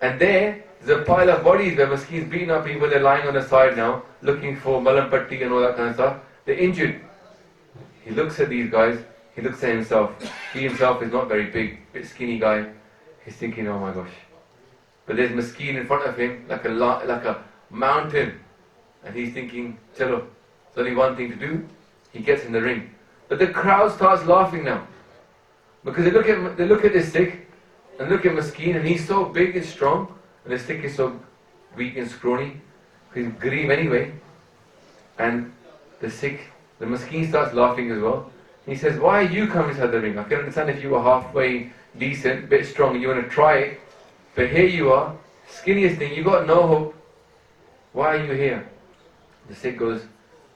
And there's a pile of bodies where Maskeen's beating up people, they're lying on the side now, looking for malampatti and all that kind of stuff. They're injured. He looks at these guys, he looks at himself. He himself is not very big, bit skinny guy. He's thinking, oh my gosh. But there's Maskeen in front of him, like a mountain. And he's thinking, chalo, there's only one thing to do. He gets in the ring. But the crowd starts laughing now. Because they look at this Sikh, and look at Maskeen, and he's so big and strong, and the Sikh is so weak and scrawny. He's Garib anyway. And the Maskeen starts laughing as well. He says, why are you coming inside the ring? I can understand if you were halfway decent, bit strong, and you want to try it. But here you are, skinniest thing, you got no hope. Why are you here? The Sikh goes,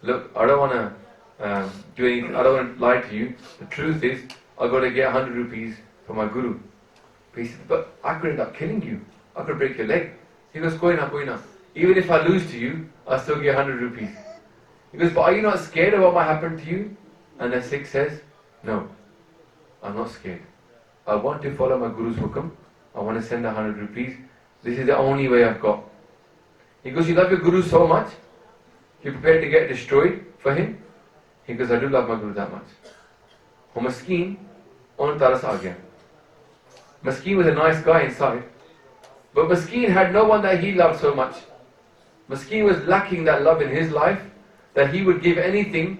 look, I don't want to do anything, I don't want to lie to you. The truth is, I've got to get 100 rupees from my guru. But he said, but I could end up killing you. I could break your leg. He goes, koi na. Even if I lose to you, I'll still get 100 rupees. He goes, but are you not scared of what might happen to you? And the Sikh says, no, I'm not scared. I want to follow my guru's hukam. I want to send 100 rupees. This is the only way I've got. He goes, you love your guru so much? You're prepared to get destroyed for him? He goes, I do love my guru that much. Maskeen, on taras aa gaya. Maskeen was a nice guy inside. But Maskeen had no one that he loved so much. Maskeen was lacking that love in his life, that he would give anything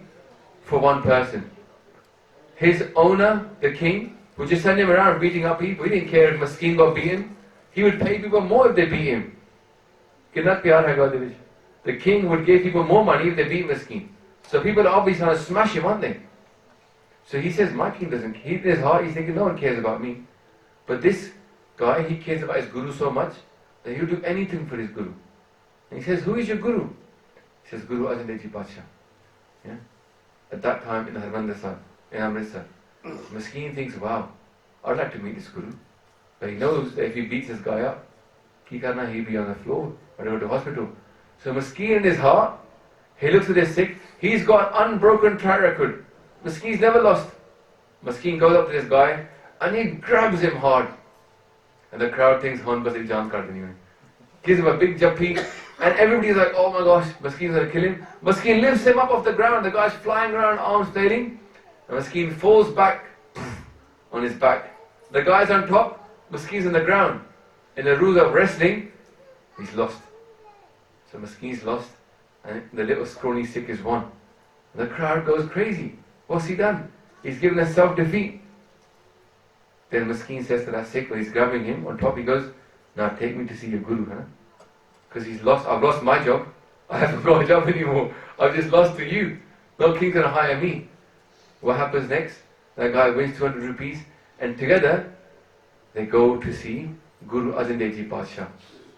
for one person. His owner, the king, would just send him around beating up people. He didn't care if Maskeen got beaten. He would pay people more if they beat him. The king would give people more money if they beat Maskeen. So people are obviously trying to smash him, aren't they? So he says, my king doesn't care. In his heart, he's thinking, no one cares about me. But this guy, he cares about his guru so much that he'll do anything for his guru. And he says, who is your guru? He says, Guru Arjan Dev Ji Badshah. Yeah? At that time in Harmandir Sahib, in Amritsar, Maskeen thinks, wow, I'd like to meet this guru. But he knows that if he beats this guy up, he'll be on the floor or go to hospital. So Maskeen in his heart, he looks at this Sikh, he's got unbroken track record. Maskeen's never lost. Maskeen goes up to this guy and he grabs him hard. And the crowd thinks, Han bas ek jaan kaat deni hai. Gives him a big jappi, and everybody's like, oh my gosh, Maskeen's gonna kill him. Maskeen lifts him up off the ground, the guy's flying around, arms flailing, and Maskeen falls back on his back. The guy's on top, Maskeen's on the ground. In the rules of wrestling, he's lost. So Maskeen's lost, and the little scrawny Sikh is won. The crowd goes crazy. What's he done? He's given a self-defeat. Then Maskeen says to that Sikh, when he's grabbing him on top, he goes, now take me to see your guru, huh? Because he's lost, I've lost my job. I haven't got a job anymore. I've just lost to you. No king's gonna hire me. What happens next? That guy wins 200 rupees, and together they go to see Guru Arjan Dev Ji Badshah.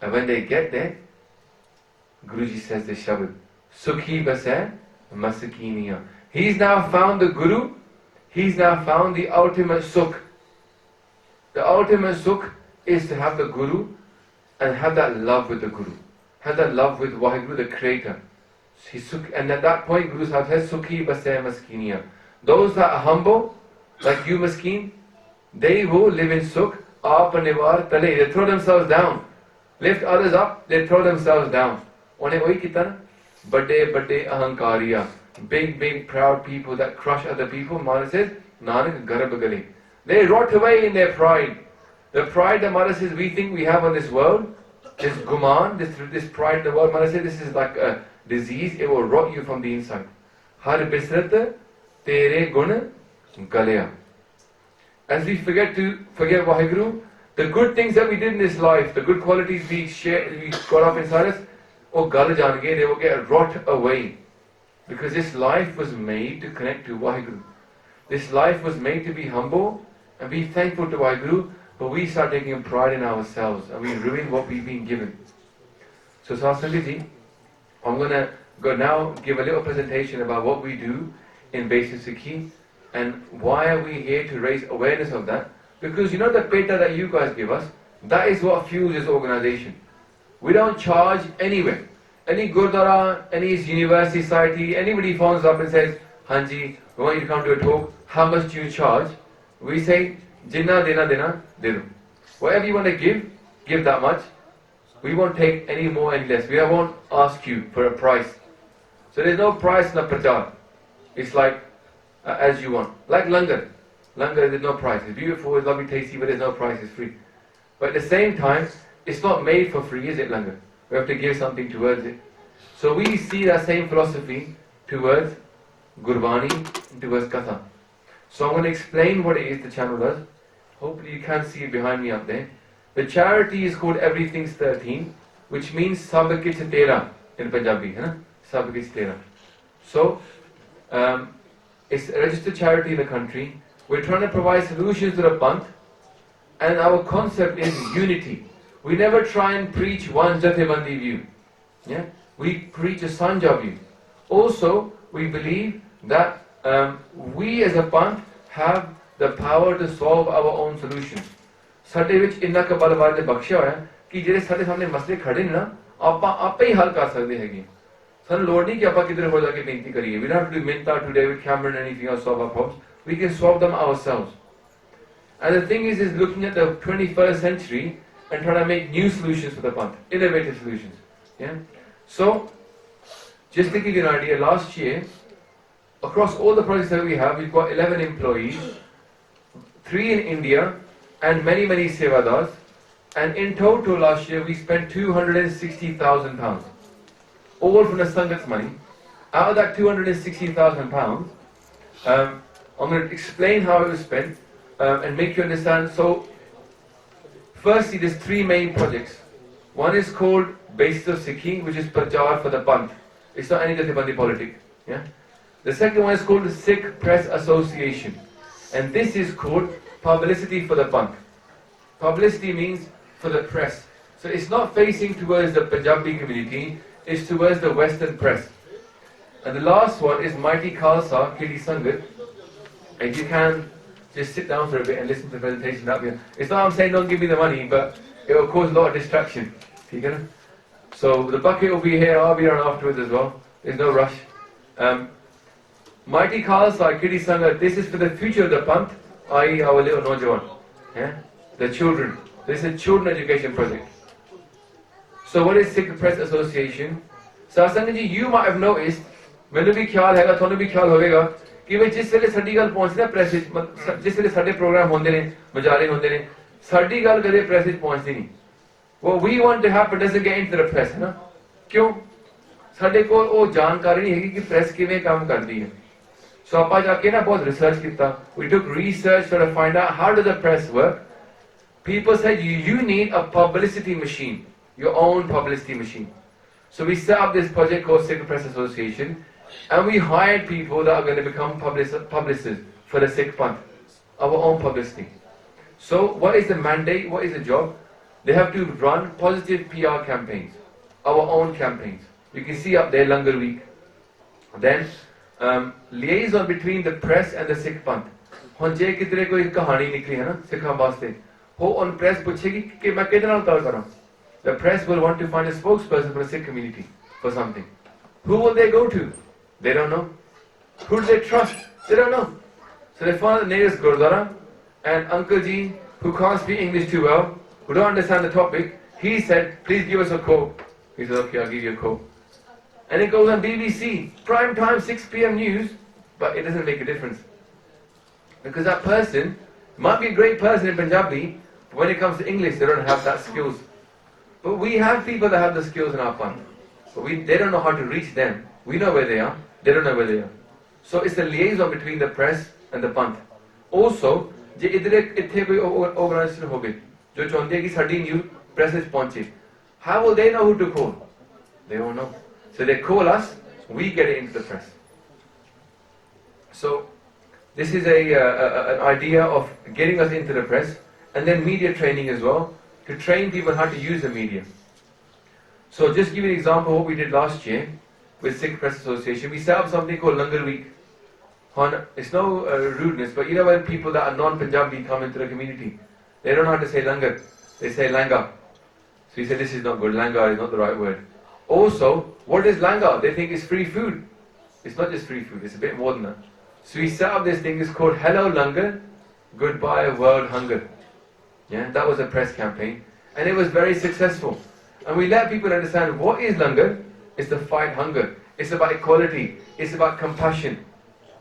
And when they get there, Guruji says this shabad, Sukhi basai maskiniya. He's now found the Guru, he's now found the ultimate Sukh. The ultimate Sukh is to have the Guru and have that love with the Guru. Have that love with Waheguru, the Creator. And at that point, Guru Sahib says, Sukhi basai maskiniya. Those that are humble, like you Maskeen, they will live in Sukh. Aapanivar tale. They throw themselves down. Lift others up, they throw themselves down. One wahi kita na? Bade ahankariya. Big proud people that crush other people. Maharaj says, Nanak garab gale. They rot away in their pride. The pride that Maharaj says we think we have on this world, this guman, this pride in the world, Maharaj says this is like a disease, it will rot you from the inside. Har bisrat tere gun galaya. As we forget Waheguru, the good things that we did in this life, the good qualities we got up inside us, oh gal jange, they will get rot away. Because this life was made to connect to Waheguru. This life was made to be humble and be thankful to Waheguru, but we start taking pride in ourselves and we ruin what we've been given. So Sasandiji, I'm going to go now give a little presentation about what we do in Basic Sikhi, And why are we here to raise awareness of that? Because you know the peta that you guys give us, that is what fuels this organization. We don't charge anywhere. Any Gurdwara, any university society, anybody phones up and says, Hanji, we want you to come to a talk, how much do you charge? We say, Jinna dena dena denu. Whatever you want to give that much. We won't take any more and less. We won't ask you for a price. So there's no price in the prachar. It's like as you want. Like langar. Langar, there's no price. It's beautiful, it's lovely, tasty, but there's no price, it's free. But at the same time, it's not made for free, is it, langar? We have to give something towards it. So we see that same philosophy towards Gurbani and towards Katha. So I'm going to explain what it is the channel does. Hopefully you can see it behind me up there. The charity is called Everything's 13, which means Sab Kich Tera in Punjabi. Sab Kich Tera. So, it's a registered charity in the country. We're trying to provide solutions to the Panth, and our concept is unity. We never try and preach one Jathebandi view. Yeah? We preach a Sanja view. Also, we believe that we as a Panth have the power to solve our own solutions. ਸਾਡੇ ਵਿੱਚ ਇੰਨਾ ਕੁ ਬਲ ਵਾਲੇ ਬਖਸ਼ਿਆ ਹੋਇਆ ਕਿ ਜਿਹੜੇ ਸਾਡੇ ਸਾਹਮਣੇ ਮਸਲੇ ਖੜੇ ਨੇ ਨਾ ਆਪਾਂ ਆਪੇ ਹੀ ਹੱਲ ਕਰ ਸਕਦੇ ਹੈਗੇ ਸਾਨੂੰ ਲੋੜ ਨਹੀਂ ਕਿ ਆਪਾਂ ਕਿਧਰ ਹੋ ਜਾ ਕੇ ਬੇਨਤੀ ਕਰੀਏ we don't have to do minta to David Cameron and anything else solve our problems we can solve them ourselves and the thing is looking at the 21st century and trying to make new solutions for the Panth innovative solutions yeah so just to give you an idea last year across all the projects that we have we've got 11 employees 3 in India and many sevadars, and in total last year we spent 260,000 pounds, all from the Sangat's money. Out of that 260,000 pounds, I'm going to explain how it was spent and make you understand. So, firstly, there's 3 main projects. One is called Basis of Sikhi, which is Prachar for the Panth. It's not any Jathebandi politic. Yeah. The second one is called the Sikh Press Association, and this is called publicity for the Panth. Publicity means for the press. So it's not facing towards the Punjabi community, it's towards the Western press. And the last one is Mighty Khalsa, Kili Sangat. If you can just sit down for a bit and listen to the presentation, that'll be. It's not I'm saying don't give me the money, but it will cause a lot of distraction. So the bucket will be here, I'll be around afterwards as well. There's no rush. Mighty Khalsa, Kili Sangat, this is for the future of the Panth. I.e. our little Nojawan, yeah? The children. This is a children education project. So what is Sikh Press Association? Sasangaji, you might have noticed, मैंने भी ख्याल हैगा, थोड़ा भी ख्याल होगा कि वे जिस वेले साडी गल पहुंचदी ना प्रेस विच जिस वेले साडे प्रोग्राम होंदे ने मजारे होंदे ने साडी गल कदे प्रेस विच पहुंचदी नहीं what we want to happen doesn't get into the press है ना क्यों साडे कोल वो जानकारी नहीं है कि प्रेस किवें काम करदी है so ਆਪਾਂ ਜਾ ਕੇ ਨਾ ਬਹੁਤ research ਕੀਤਾ we took research to find out how does the press work people said you need a publicity machine your own publicity machine so we set up this project called Sikh Press Association and we hired people that are going to become publicists for the Sikh Panth our own publicity so what is the mandate what is the job they have to run positive PR campaigns our own campaigns you can see up there Langar Week then liaison between the press and the Sikh Panth ਹੁਣ ਜੇ ਕਿਧਰੇ ਕੋਈ ਕਹਾਣੀ ਨਿਕਲੀ ਹੈ ਨਾ ਸਿੱਖਾਂ ਵਾਸਤੇ ਉਹ on press ਪੁੱਛੇਗੀ ਕਿ ਮੈਂ ਕਿਹਦੇ ਨਾਲ ਗੱਲ ਕਰਾਂ the press will want to find a spokesperson for the Sikh community for something who will they go to they don't know who do they trust they don't know so they found the nearest Gurdwara and Uncle Ji who can't speak English too well who don't understand the topic he said please give us a call he said okay I'll give you a call and it goes on BBC, prime time 6 p.m. news, but it doesn't make a difference. Because that person might be a great person in Punjabi, but when it comes to English, they don't have that skills. But we have people that have the skills in our Panth. But they don't know how to reach them. We know where they are, they don't know where they are. So it's the liaison between the press and the Panth. Also, ਜੇ ਇੱਥੇ ਕੋਈ organization ਹੋਵੇ ਜੋ ਚਾਹੁੰਦੀ ਹੈ ਕਿ ਸਾਡੀ news press ਵਿੱਚ ਪਹੁੰਚੇ how will they know who to call they won't know so they call us we get it into the press so this is an idea of getting us into the press and then media training as well to train people how to use the media so just give you an example of what we did last year with Sikh Press Association we set up something called Langar Week It's no rudeness, but you know when people that are non-Punjabi come into the community, they don't know how to say langar. They say langa. So he said, this is not good. Langa is not the right word. Also, what is langa? They think it's free food. It's not just free food. It's a bit more than that. So we set up this thing. It's called Hello Langar, Goodbye World Hunger. Yeah, that was a press campaign, and it was very successful. And we let people understand what is langar. It's to fight hunger. It's about equality. It's about compassion.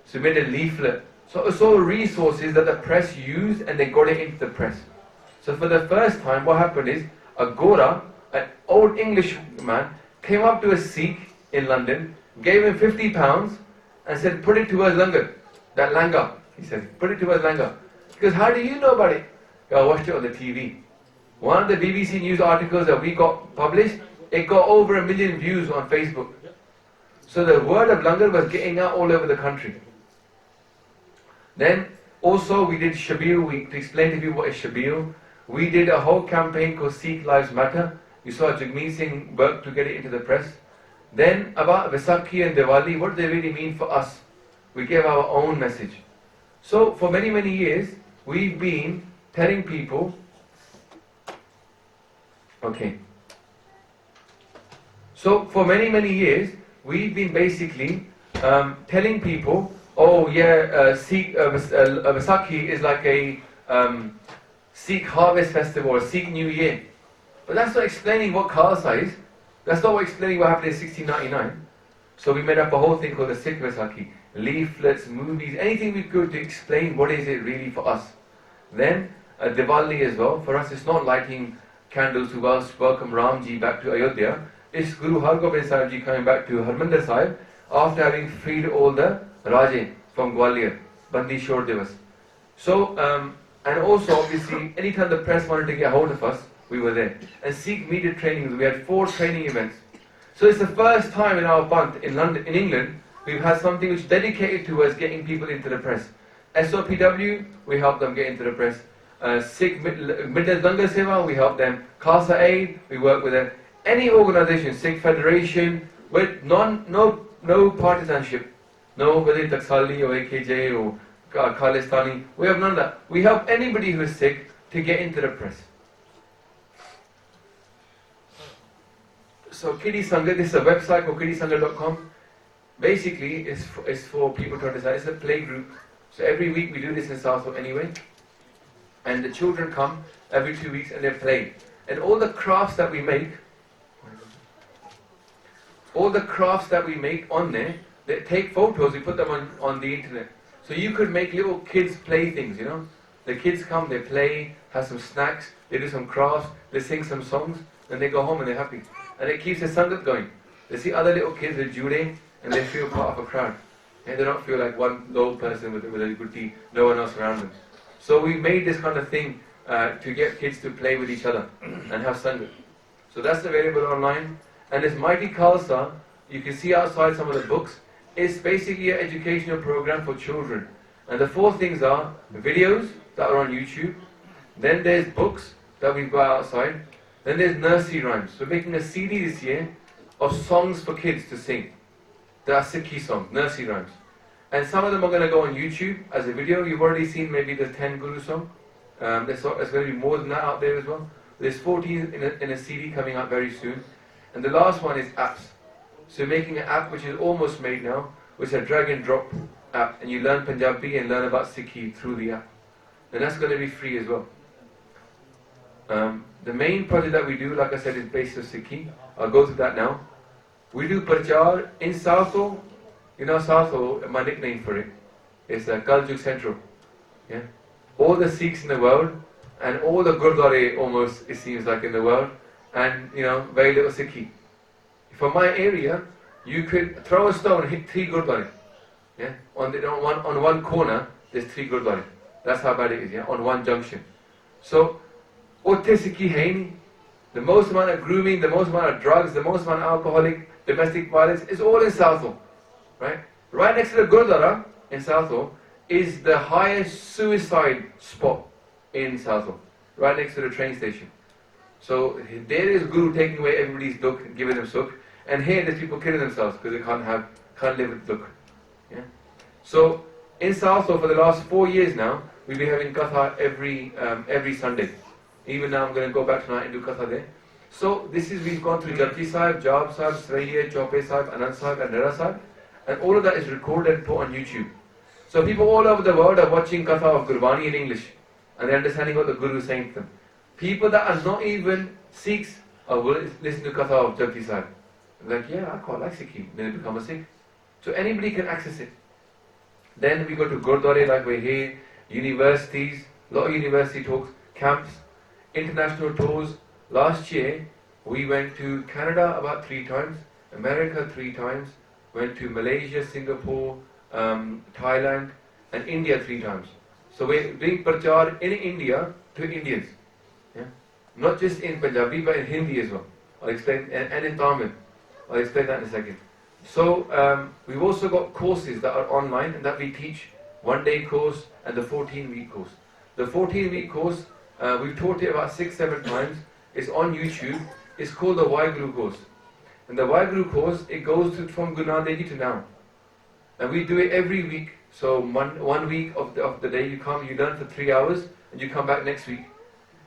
So we made a leaflet. So it's all resources that the press used, and they got it into the press. So for the first time, what happened is a Gora, an old English man, came up to a Sikh in London, gave him £50 and said, put it towards langar. That langa, he said, put it towards langa. He goes, how do you know about it? I watched it on the TV. One of the BBC News articles that we got published, it got over 1 million views on Facebook. So the word of langar was getting out all over the country. Then also we did Shabir, to explain to people what is Shabir. We did a whole campaign called Sikh Lives Matter. You saw Jagmeet Singh work to get it into the press. Then about Vaisakhi and Diwali, what do they really mean for us? We gave our own message. So for many, many years, we've been telling people, okay. So for many, many years, we've been basically telling people, oh yeah, Vaisakhi is like a Sikh harvest festival or Sikh New Year. But that's not explaining what Khalsa is. That's not explaining what happened in 1699. So we made up a whole thing called the Sikh Vaisakhi. Leaflets, movies, anything we could to explain what is it really for us. Then Diwali as well. For us it's not lighting candles to welcome Ramji back to Ayodhya. It's Guru Hargobind Sahib Ji coming back to Harmandir Sahib after having freed all the Raje from Gwalior, Bandi Shor Divas. So, and also obviously, anytime the press wanted to get hold of us, we were there. And Sikh media trainings, we had 4 training events. So it's the first time in our Panth in London, in England, we've had something which is dedicated towards getting people into the press. SOPW, we help them get into the press. Sikh Midlands Langar Seva, we help them. Khalsa Aid, we work with them. Any organisation, Sikh Federation, with no partisanship. No, whether it's Taksali or AKJ or Khalistani, we have none of that. We help anybody who is Sikh to get into the press. So Kiddy Sangha, this is a website called kiddysangha.com. Basically, it's for people to understand. It's a play group. So every week we do this in Southall anyway. And the children come every 2 weeks and they play. And all the crafts that we make, on there, they take photos, we put them on the internet. So you could make little kids play things, you know. The kids come, they play, have some snacks, they do some crafts, they sing some songs, and they go home and they're happy. And it keeps the sangat going. They see other little kids with Jude, and they feel part of a crowd. And they don't feel like one low person with a good tea, no one else around them. So we made this kind of thing to get kids to play with each other and have sangat. So that's available online. And this Mighty Khalsa, you can see outside some of the books, it's basically an educational program for children. And the 4 things are videos that are on YouTube, then there's books that we've got outside, then there's nursery rhymes. We're making a CD this year of songs for kids to sing. They are Sikhi songs, nursery rhymes. And some of them are going to go on YouTube as a video. You've already seen maybe the 10 Guru song. There's going to be more than that out there as well. There's 14 in a CD coming out very soon. And the last one is apps. So making an app which is almost made now, which is a drag and drop app. And you learn Punjabi and learn about Sikhi through the app. And that's going to be free as well. The main project that we do, like I said, is based on Sikhi. I'll go through that now. We do Prachar in Southall. You know Southall, my nickname for it is Kaljuk Central. Yeah? All the Sikhs in the world and all the Gurdwara almost, it seems like, in the world, and you know, very little Sikhi. For my area, you could throw a stone and hit 3 Gurdwara. Yeah? On one corner, there's 3 Gurdwara. That's how bad it is, yeah? On one junction. So, Otte Sikhi hai nahi. The most amount of grooming, the most amount of drugs, the most amount of alcoholic, domestic violence is all in Southall. Right? Right next to the Gurdwara in Southall is the highest suicide spot in Southall. Right next to the train station. So there is Guru taking away everybody's dukh and giving them sukh. And here there's people killing themselves because they can't live with dukh. Yeah? So In Southall, for the last 4 years now, we've been having Katha every Sunday. Even now, I'm going to go back tonight and do Katha there. So this is, we've gone through Japji Sahib, Jab Sahib, Sraiya, Chope Sahib, Anand Sahib and Nera Sahib. And all of that is recorded and put on YouTube. So people all over the world are watching Katha of Gurbani in English. And they're understanding what the Guru is saying to them. People that are not even Sikhs will listen to Katha of Japji Sahib. They're like, yeah, I quite like Sikhi. Then they become a Sikh. So anybody can access it. Then we go to Gurdwara like we're here, universities, a lot of university talks, camps, international tours. Last year, we went to Canada about 3 times, America 3 times, went to Malaysia, Singapore, Thailand, and India 3 times. So we're doing prachar in India to Indians. Yeah? Not just in Punjabi, but in Hindi as well. I'll explain, and in Tamil. I'll explain that in a second. So we've also got courses that are online and that we teach. 1-day course and the 14-week course. The 14-week course, we've taught it about 6-7 times. It's on YouTube. It's called the Waheguru course. And the Waheguru course, it goes from Guru Nanak Dev Ji to now. And we do it every week. So 1 week of the day you come, you learn for 3 hours, and you come back next week.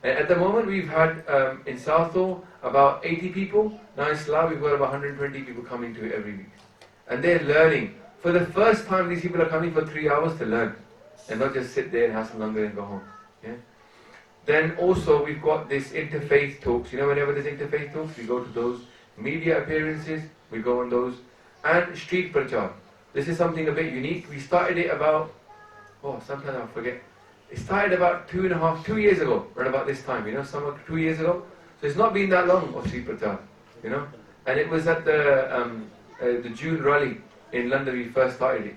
And at the moment we've had in Southall about 80 people. Now in Slough we've got about 120 people coming to it every week. And they're learning. For the first time these people are coming for 3 hours to learn. And not just sit there and have some longer and go home. Yeah? Then also we've got this interfaith talks. You know, whenever there's interfaith talks, we go to those. Media appearances, we go on those. And street prachar. This is something a bit unique. We started it about, sometimes I forget. It started about 2 years ago, right about this time, somewhat 2 years ago. So it's not been that long of street prachar, And it was at the June rally in London we first started it.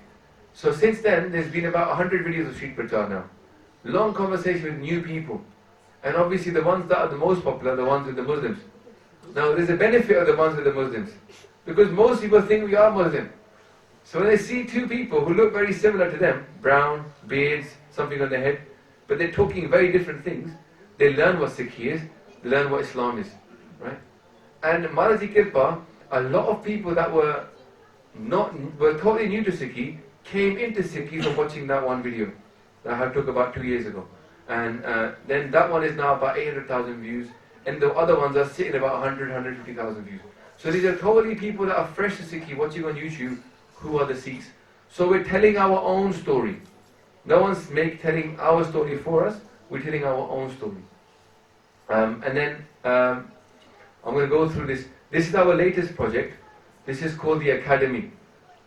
So since then, there's been about 100 videos of street prachar now. Long conversation with new people. And obviously the ones that are the most popular are the ones with the Muslims. Now there's a benefit of the ones with the Muslims. Because most people think we are Muslim. So when they see 2 people who look very similar to them, brown, beards, something on their head, but they're talking very different things, they learn what Sikhi is, they learn what Islam is. Right? And Maharaji Kirpa, a lot of people that were totally new to Sikhi came into Sikhi from watching that one video that I took about 2 years ago. And then that one is now about 800,000 views, and the other ones are sitting about 150,000 views. So these are totally people that are fresh to Sikhi watching on YouTube who are the Sikhs. So we're telling our own story. No one's telling our story for us, we're telling our own story. And then I'm going to go through this. This is our latest project. This is called the Academy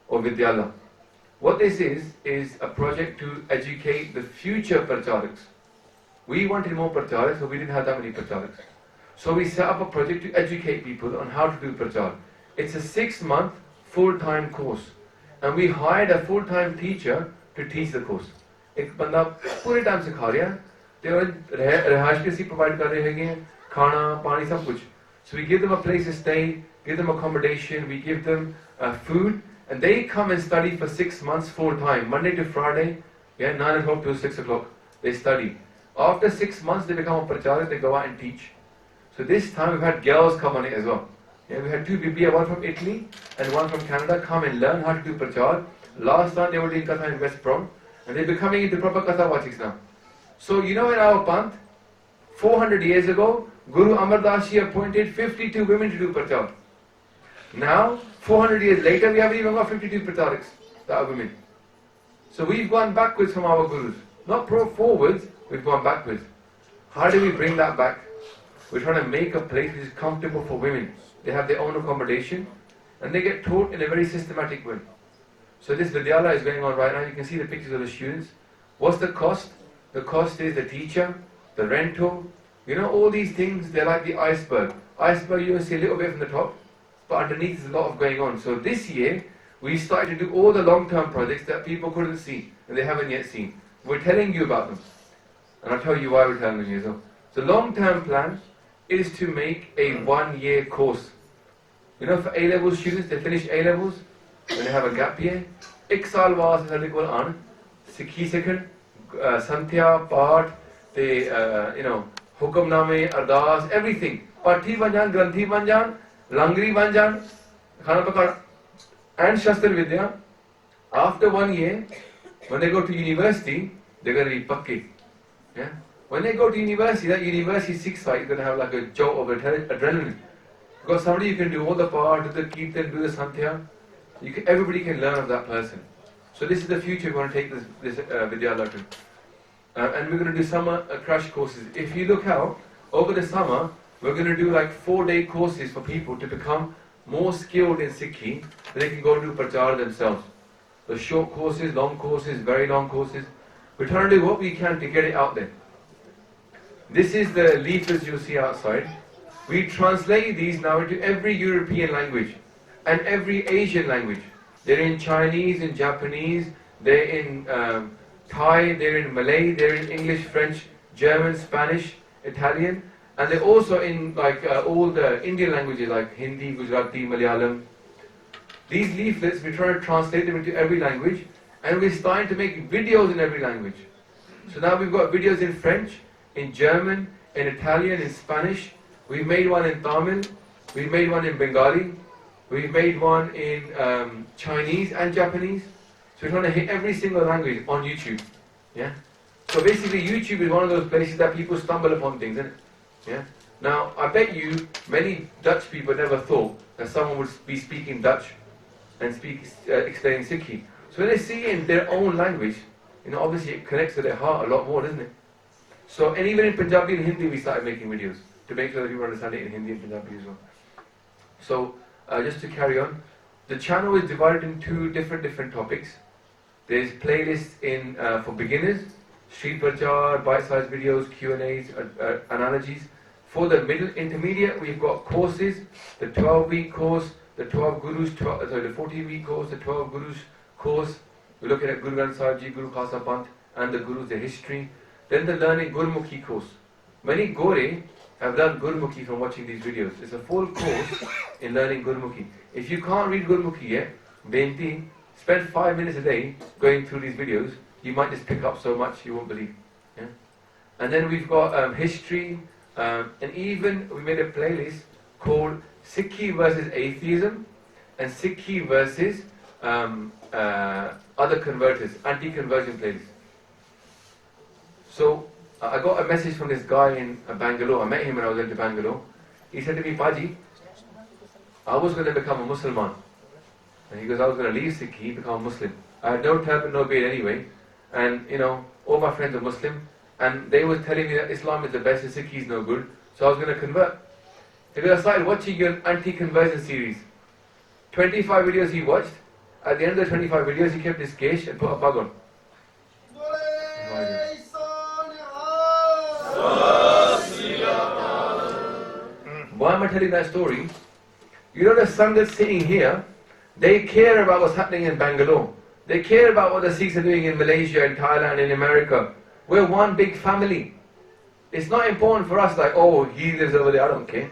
of Vidyala. What this is a project to educate the future pracharaks. We wanted more pracharaks, so we didn't have that many pracharaks. So we set up a project to educate people on how to do prachar. It's a 6-month full-time course. And we hired a full-time teacher to teach the course. एक बंदा पूरे time सिखा रहा है, तो रिहाइश भी ਅਸੀਂ provide कर रहे हैं, खाना, पानी, सब कुछ. So we give them a place to stay, give them accommodation, we give them food, and they come and study for 6 months full time, Monday to Friday, 9 o'clock to 6 o'clock, they study. After 6 months they become a pracharak, they go out and teach. So this time we've had girls come on it as well. We had 2 Bibia, one from Italy and one from Canada, come and learn how to do prachar. Last time they were doing Katha in West Brom, and they're becoming into proper Katha Vachiks now. So in our Panth, 400 years ago, Guru Amar Das Ji appointed 52 women to do prachar. Now, 400 years later, we haven't even got 52 pracharaks that are women. So we've gone backwards from our Gurus. Not forwards, we've gone backwards. How do we bring that back? We're trying to make a place which is comfortable for women. They have their own accommodation, and they get taught in a very systematic way. So this Vidyala is going on right now. You can see the pictures of the students. What's the cost? The cost is the teacher, the rental. All these things, they're like the iceberg. Iceberg, you can see a little bit from the top, but underneath is a lot of going on. So this year, we started to do all the long-term projects that people couldn't see, and they haven't yet seen. We're telling you about them. And I'll tell you why we're telling you as well. The long-term plan is to make a 1-year course. For A-level students, they finish A-levels, when they have a gap year. 1 saal baad ਸਾਡੇ ਕੋਲ ਆਣ, ਸਿੱਖੀ ਸਿੱਖਣ, ਸੰਥਿਆ, ਪਾਠ, ਤੇ ਹੁਕਮਨਾਮੇ, ਅਰਦਾਸ, everything. ਪਾਠੀ ਬਣ ਜਾਣ, ਗ੍ਰੰਥੀ ਬਣ ਜਾਣ, ਲੰਗਰੀ ਬਣ ਜਾਣ, ਖਾਣਾ ਪਕਾਣਾ, and Shastra Vidya. After 1 year, When they go to university, they're going to be pakke. Yeah? When they go to university, that university Sikh site is going to have like a jolt of adrenaline. Because somebody you can do all the part, do the kirtan, do the santya. Everybody can learn of that person. So this is the future we want to take this Vidyalaya to. And we're going to do summer crash courses. If you look out, over the summer, we're going to do like 4-day courses for people to become more skilled in Sikhi, so they can go and do prachar themselves. The short courses, long courses, very long courses. We're trying to do what we can to get it out there. This is the leaflets you'll see outside. We translate these now into every European language and every Asian language. They're in Chinese, in Japanese, they're in Thai, they're in Malay, they're in English, French, German, Spanish, Italian, and they're also in like all the Indian languages like Hindi, Gujarati, Malayalam. These leaflets, we're trying to translate them into every language, and we're starting to make videos in every language. So now we've got videos in French, in German, in Italian, in Spanish. We've made one in Tamil, we've made one in Bengali, we've made one in Chinese and Japanese. So we're trying to hit every single language on YouTube. Yeah. So basically, YouTube is one of those places that people stumble upon things, isn't it? Yeah. Now, I bet you many Dutch people never thought that someone would be speaking Dutch and explaining Sikhi. So when they see it in their own language, obviously it connects to their heart a lot more, doesn't it? So, and even in Punjabi and Hindi, we started making videos to make sure that people understand it in Hindi and Punjabi as well. So, just to carry on, the channel is divided into different topics. There's playlists for beginners, street prachar, bite-sized videos, Q&As, analogies. For the middle intermediate, we've got courses, the 12-week course, the 12 Gurus, the 14-week course, the 12 Gurus course. We're looking at Guru Granth Sahib Ji, Guru Khalsa Panth, and the Gurus, the history. Then the learning Gurmukhi course. Many Gore have done Gurmukhi from watching these videos. It's a full course in learning Gurmukhi. If you can't read Gurmukhi yet, Benti, spend 5 minutes a day going through these videos. You might just pick up so much you won't believe. Yeah? And then we've got history, and even we made a playlist called Sikhi versus Atheism and Sikhi versus other converters, anti-conversion playlist. So I got a message from this guy in Bangalore. I met him when I was into Bangalore. He said to me, Paji, I was going to become a Muslim. And he goes, I was going to leave Sikhi, become a Muslim. I had no turban, no beard anyway. And all my friends are Muslim. And they were telling me that Islam is the best and Sikhi is no good. So I was going to convert. Because I started watching your anti-conversion series. 25 videos he watched. At the end of the 25 videos, he kept his kesh and put a pug on. Why am I telling that story? The Sangat sitting here, they care about what's happening in Bangalore. They care about what the Sikhs are doing in Malaysia, in Thailand, in America. We're one big family. It's not important for us like, oh, he lives over there, I don't care.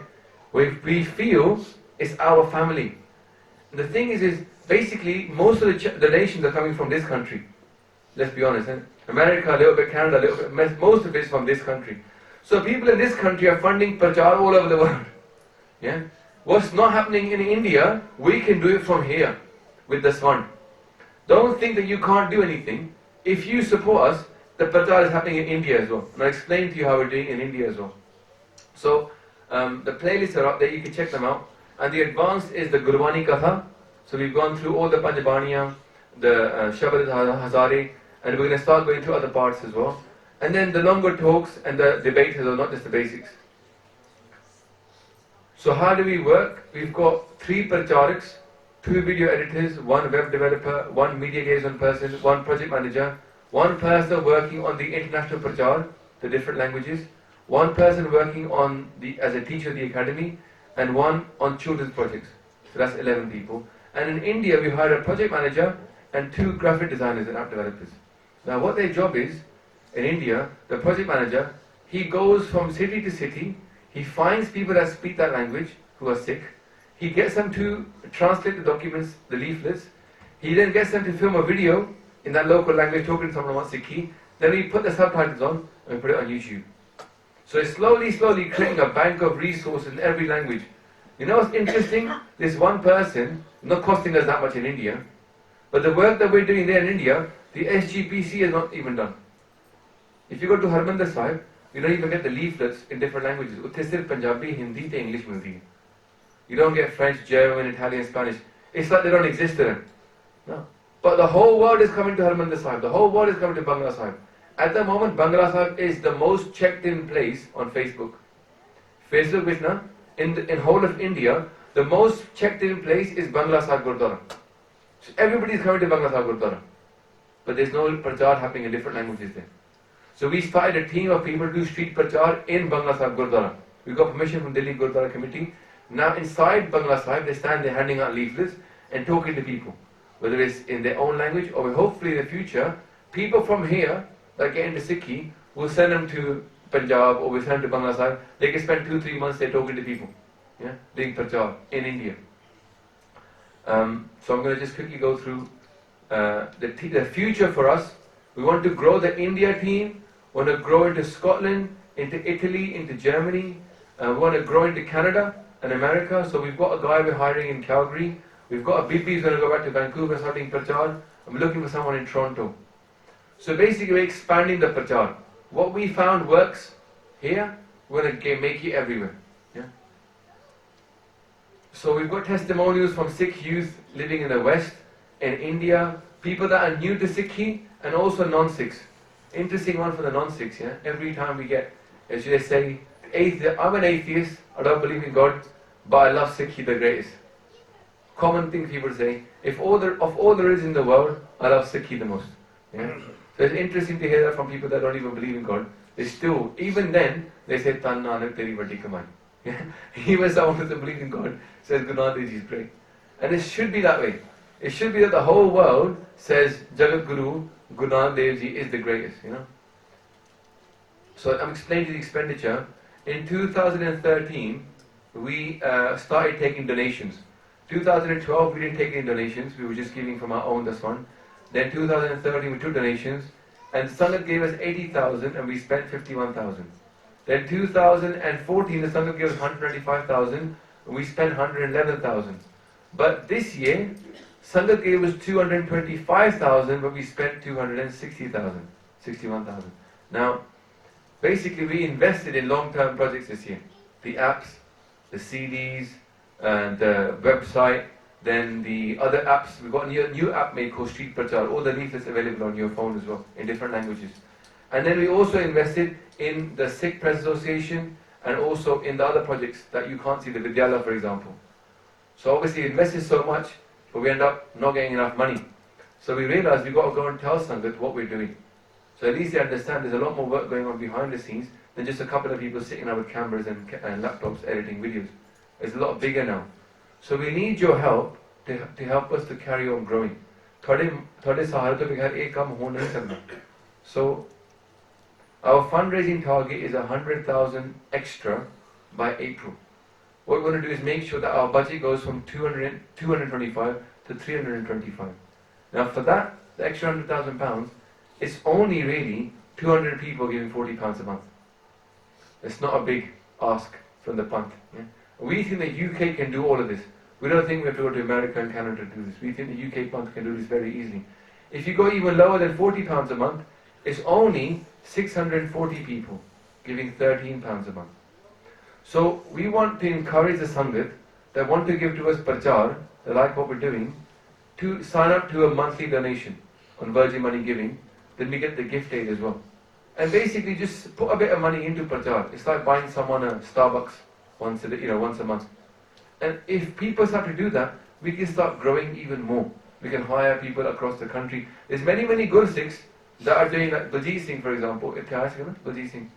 We feel it's our family. And the thing is basically, most of the nations are coming from this country. Let's be honest. America, a little bit, Canada, a little bit, most of it's from this country. So people in this country are funding prachar all over the world. Yeah? What's not happening in India, we can do it from here with this fund. Don't think that you can't do anything. If you support us, the prachar is happening in India as well. And I'll explain to you how we're doing in India as well. So, the playlists are up there, you can check them out. And the advanced is the Gurbani Katha. So we've gone through all the Panjabaniya, the Shabad Hazare, and we're going to start going through other parts as well. And then the longer talks and the debates are not just the basics. So how do we work? We've got 3 pracharaks, 2 video editors, 1 web developer, 1 media liaison person, 1 project manager, 1 person working on the international prachar, the different languages, 1 person working on as a teacher of the academy, and 1 on children's projects. So that's 11 people. And in India, we hired a project manager and 2 graphic designers and app developers. Now what their job is, in India, the project manager, he goes from city to city, he finds people that speak that language, who are Sikh, he gets them to translate the documents, the leaflets, he then gets them to film a video in that local language talking to someone about Sikhi, then we put the subtitles on and we put it on YouTube. So it's slowly creating a bank of resources in every language. You know what's interesting? This one person, not costing us that much in India, but the work that we're doing there in India, The SGPC is not even done. If you go to Harmandir Sahib, you don't even get the leaflets in different languages. Utte sirf Punjabi, Hindi te English milti hai. You don't get French, German, Italian, Spanish. It's like they don't exist there. No. But the whole world is coming to Harmandir Sahib. The whole world is coming to Bangla Sahib. At the moment, Bangla Sahib is the most checked in place on Facebook. Facebook is now, in whole of India, the most checked in place is Bangla Sahib Gurdwara. So everybody is coming to Bangla Sahib Gurdwara. But there's no prachar happening in different languages there. So we started a team of people to do street prachar in Bangla Sahib Gurdwara. We got permission from Delhi Gurdwara Committee. Now inside Bangla Sahib, they stand there handing out leaflets and talking to people. Whether it's in their own language or hopefully in the future, people from here that get into Sikhi, we'll send them to Punjab or we'll send them to Bangla Sahib. They can spend 2-3 months there talking to people, doing prachar in India. So I'm going to just quickly go through the future for us. We want to grow the India team, we want to grow into Scotland, into Italy, into Germany, we want to grow into Canada and America. So we've got a guy we're hiring in Calgary. We've got a BP who's going to go back to Vancouver starting prachar. I'm looking for someone in Toronto. So basically we're expanding the prachar. What we found works here, we're going to make it everywhere. So we've got testimonials from Sikh youth living in the West, in India, people that are new to Sikhi and also non-Sikhs. Interesting one for the non-Sikhs, Every time we get, as they say, I'm an atheist, I don't believe in God, but I love Sikhi the greatest. Common thing people say, of all the religions in the world, I love Sikhi the most. So it's interesting to hear that from people that don't even believe in God. They still, even then, they say, Tan Nanak teri vadi kamai. Even someone who doesn't believe in God says Guru Nanak Dev Ji is great. And it should be that way. It should be that the whole world says Jagat Guru, Guru Nanak Dev Ji is the greatest, So I'm explaining the expenditure. In 2013, we started taking donations. 2012 we didn't take any donations, we were just giving from our own, that's one. Then 2013 we took donations, and Sangat gave us 80,000 and we spent 51,000. Then 2014 the Sangat gave us 195,000 and we spent 111,000. But this year, Sangat gave us 225,000 but we spent 260,000, 61,000. Now, basically we invested in long-term projects this year. The apps, the CDs, and the website, then the other apps. We've got a new app made called Street Prachar. All the leaflets available on your phone as well, in different languages. And then we also invested in the Sikh Press Association and also in the other projects that you can't see, the Vidyala for example. So obviously we invested so much, but we end up not getting enough money. So we realized we've got to go and tell Sangat what we're doing. So at least they understand there's a lot more work going on behind the scenes than just a couple of people sitting there with cameras and laptops editing videos. It's a lot bigger now. So we need your help to help us to carry on growing. So our fundraising target is 100,000 extra by April. What we're going to do is make sure that our budget goes from 225 to 325. Now for that, the extra £100,000, it's only really 200 people giving £40 a month. It's not a big ask from the Panth. We think the UK can do all of this. We don't think we have to go to America and Canada to do this. We think the UK Panth can do this very easily. If you go even lower than £40 a month, it's only 640 people giving £13 a month. So we want to encourage the Sangat that want to give to us prachar, that like what we're doing, to sign up to a monthly donation on Virgin Money Giving. Then we get the gift aid as well. And basically just put a bit of money into prachar. It's like buying someone a Starbucks once a month. And if people start to do that, we can start growing even more. We can hire people across the country. There's many Gursikhs that are doing that. Baljeet Singh, for example, Baljeet Singh.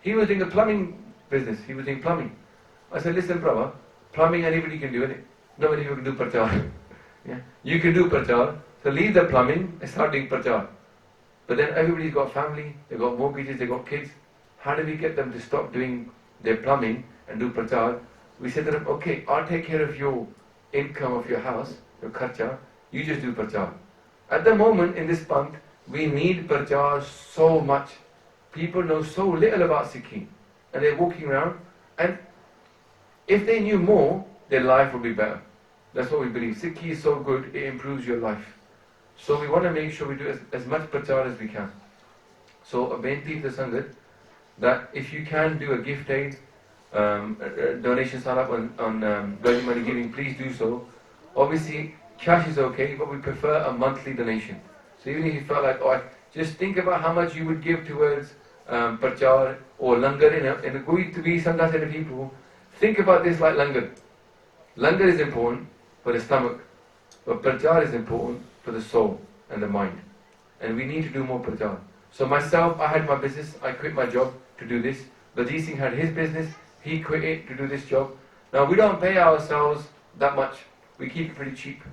He was doing a plumbing business. He was doing plumbing. I said, listen, brother, plumbing anybody can do it. Nobody can do prachar. You can do prachar. So leave the plumbing and start doing prachar. But then everybody's got family, they've got mortgages, they've got kids. How do we get them to stop doing their plumbing and do prachar? We said to them, okay, I'll take care of your income of your house, your kharcha, you just do prachar. At the moment in this Panth, we need prachar so much. People know so little about Sikhi and they're walking around, and if they knew more, their life would be better. That's what we believe. Sikhi is so good, it improves your life. So we want to make sure we do as much prachar as we can. So a benti to Sangat, that if you can do a gift aid, donation sign up on Virgin Money Giving, please do so. Obviously, cash is okay, but we prefer a monthly donation. So even if you felt like, oh, just think about how much you would give towards prachar or langar in a going to be sometimes to people. Think about this like langar. Langar is important for the stomach, but prachar is important for the soul and the mind. And we need to do more prachar. So myself, I had my business, I quit my job to do this. Bajit Singh had his business, he quit it to do this job. Now we don't pay ourselves that much. We keep it pretty cheap.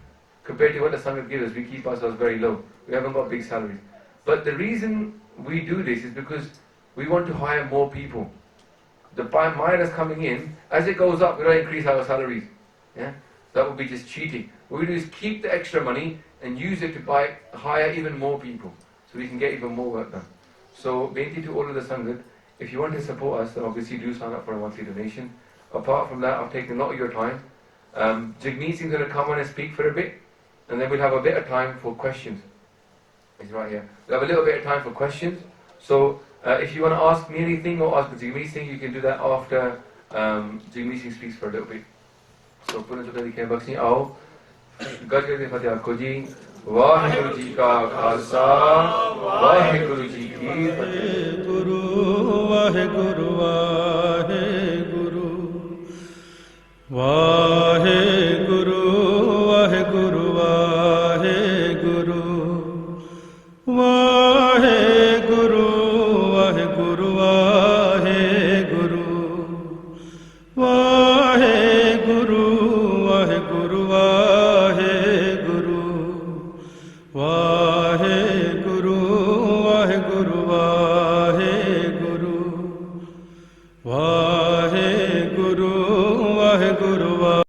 Compared to what the Sangha gives us, we keep ourselves very low. We haven't got big salaries. But the reason we do this is because we want to hire more people. The mine that's coming in, as it goes up, we don't increase our salaries. Yeah? That would be just cheating. What we do is keep the extra money and use it to hire even more people. So we can get even more work done. So, benti to all of the Sangat, if you want to support us, then obviously do sign up for a monthly donation. Apart from that, I've taken a lot of your time. Jagmeet Singh's going to come on and speak for a bit, and then we'll have a bit of time for questions. He's right here. We'll have a little bit of time for questions. So, if you want to ask me anything or ask Jagmeet Singh, you can do that after Jagmeet Singh speaks for a little bit. So, Punna Chukka Dikhe Baksni, aao. Gaj Gaj Fateh Aapko ji. Waheguru ji का खालसा वाहिगुरु जी की फतेह गुरु वाहिगुरु वाहिगुरु वाहिगुरु वाहिगुरु वाहिगुरु वाहिगुरु वाहिगुरु वाहिगुरु वाहिगुरु वाहिगुरु वाहिगुरु वाहिगुरु वाहिगुरु वाहिगुरु वाहिगुरु वाहिगुरु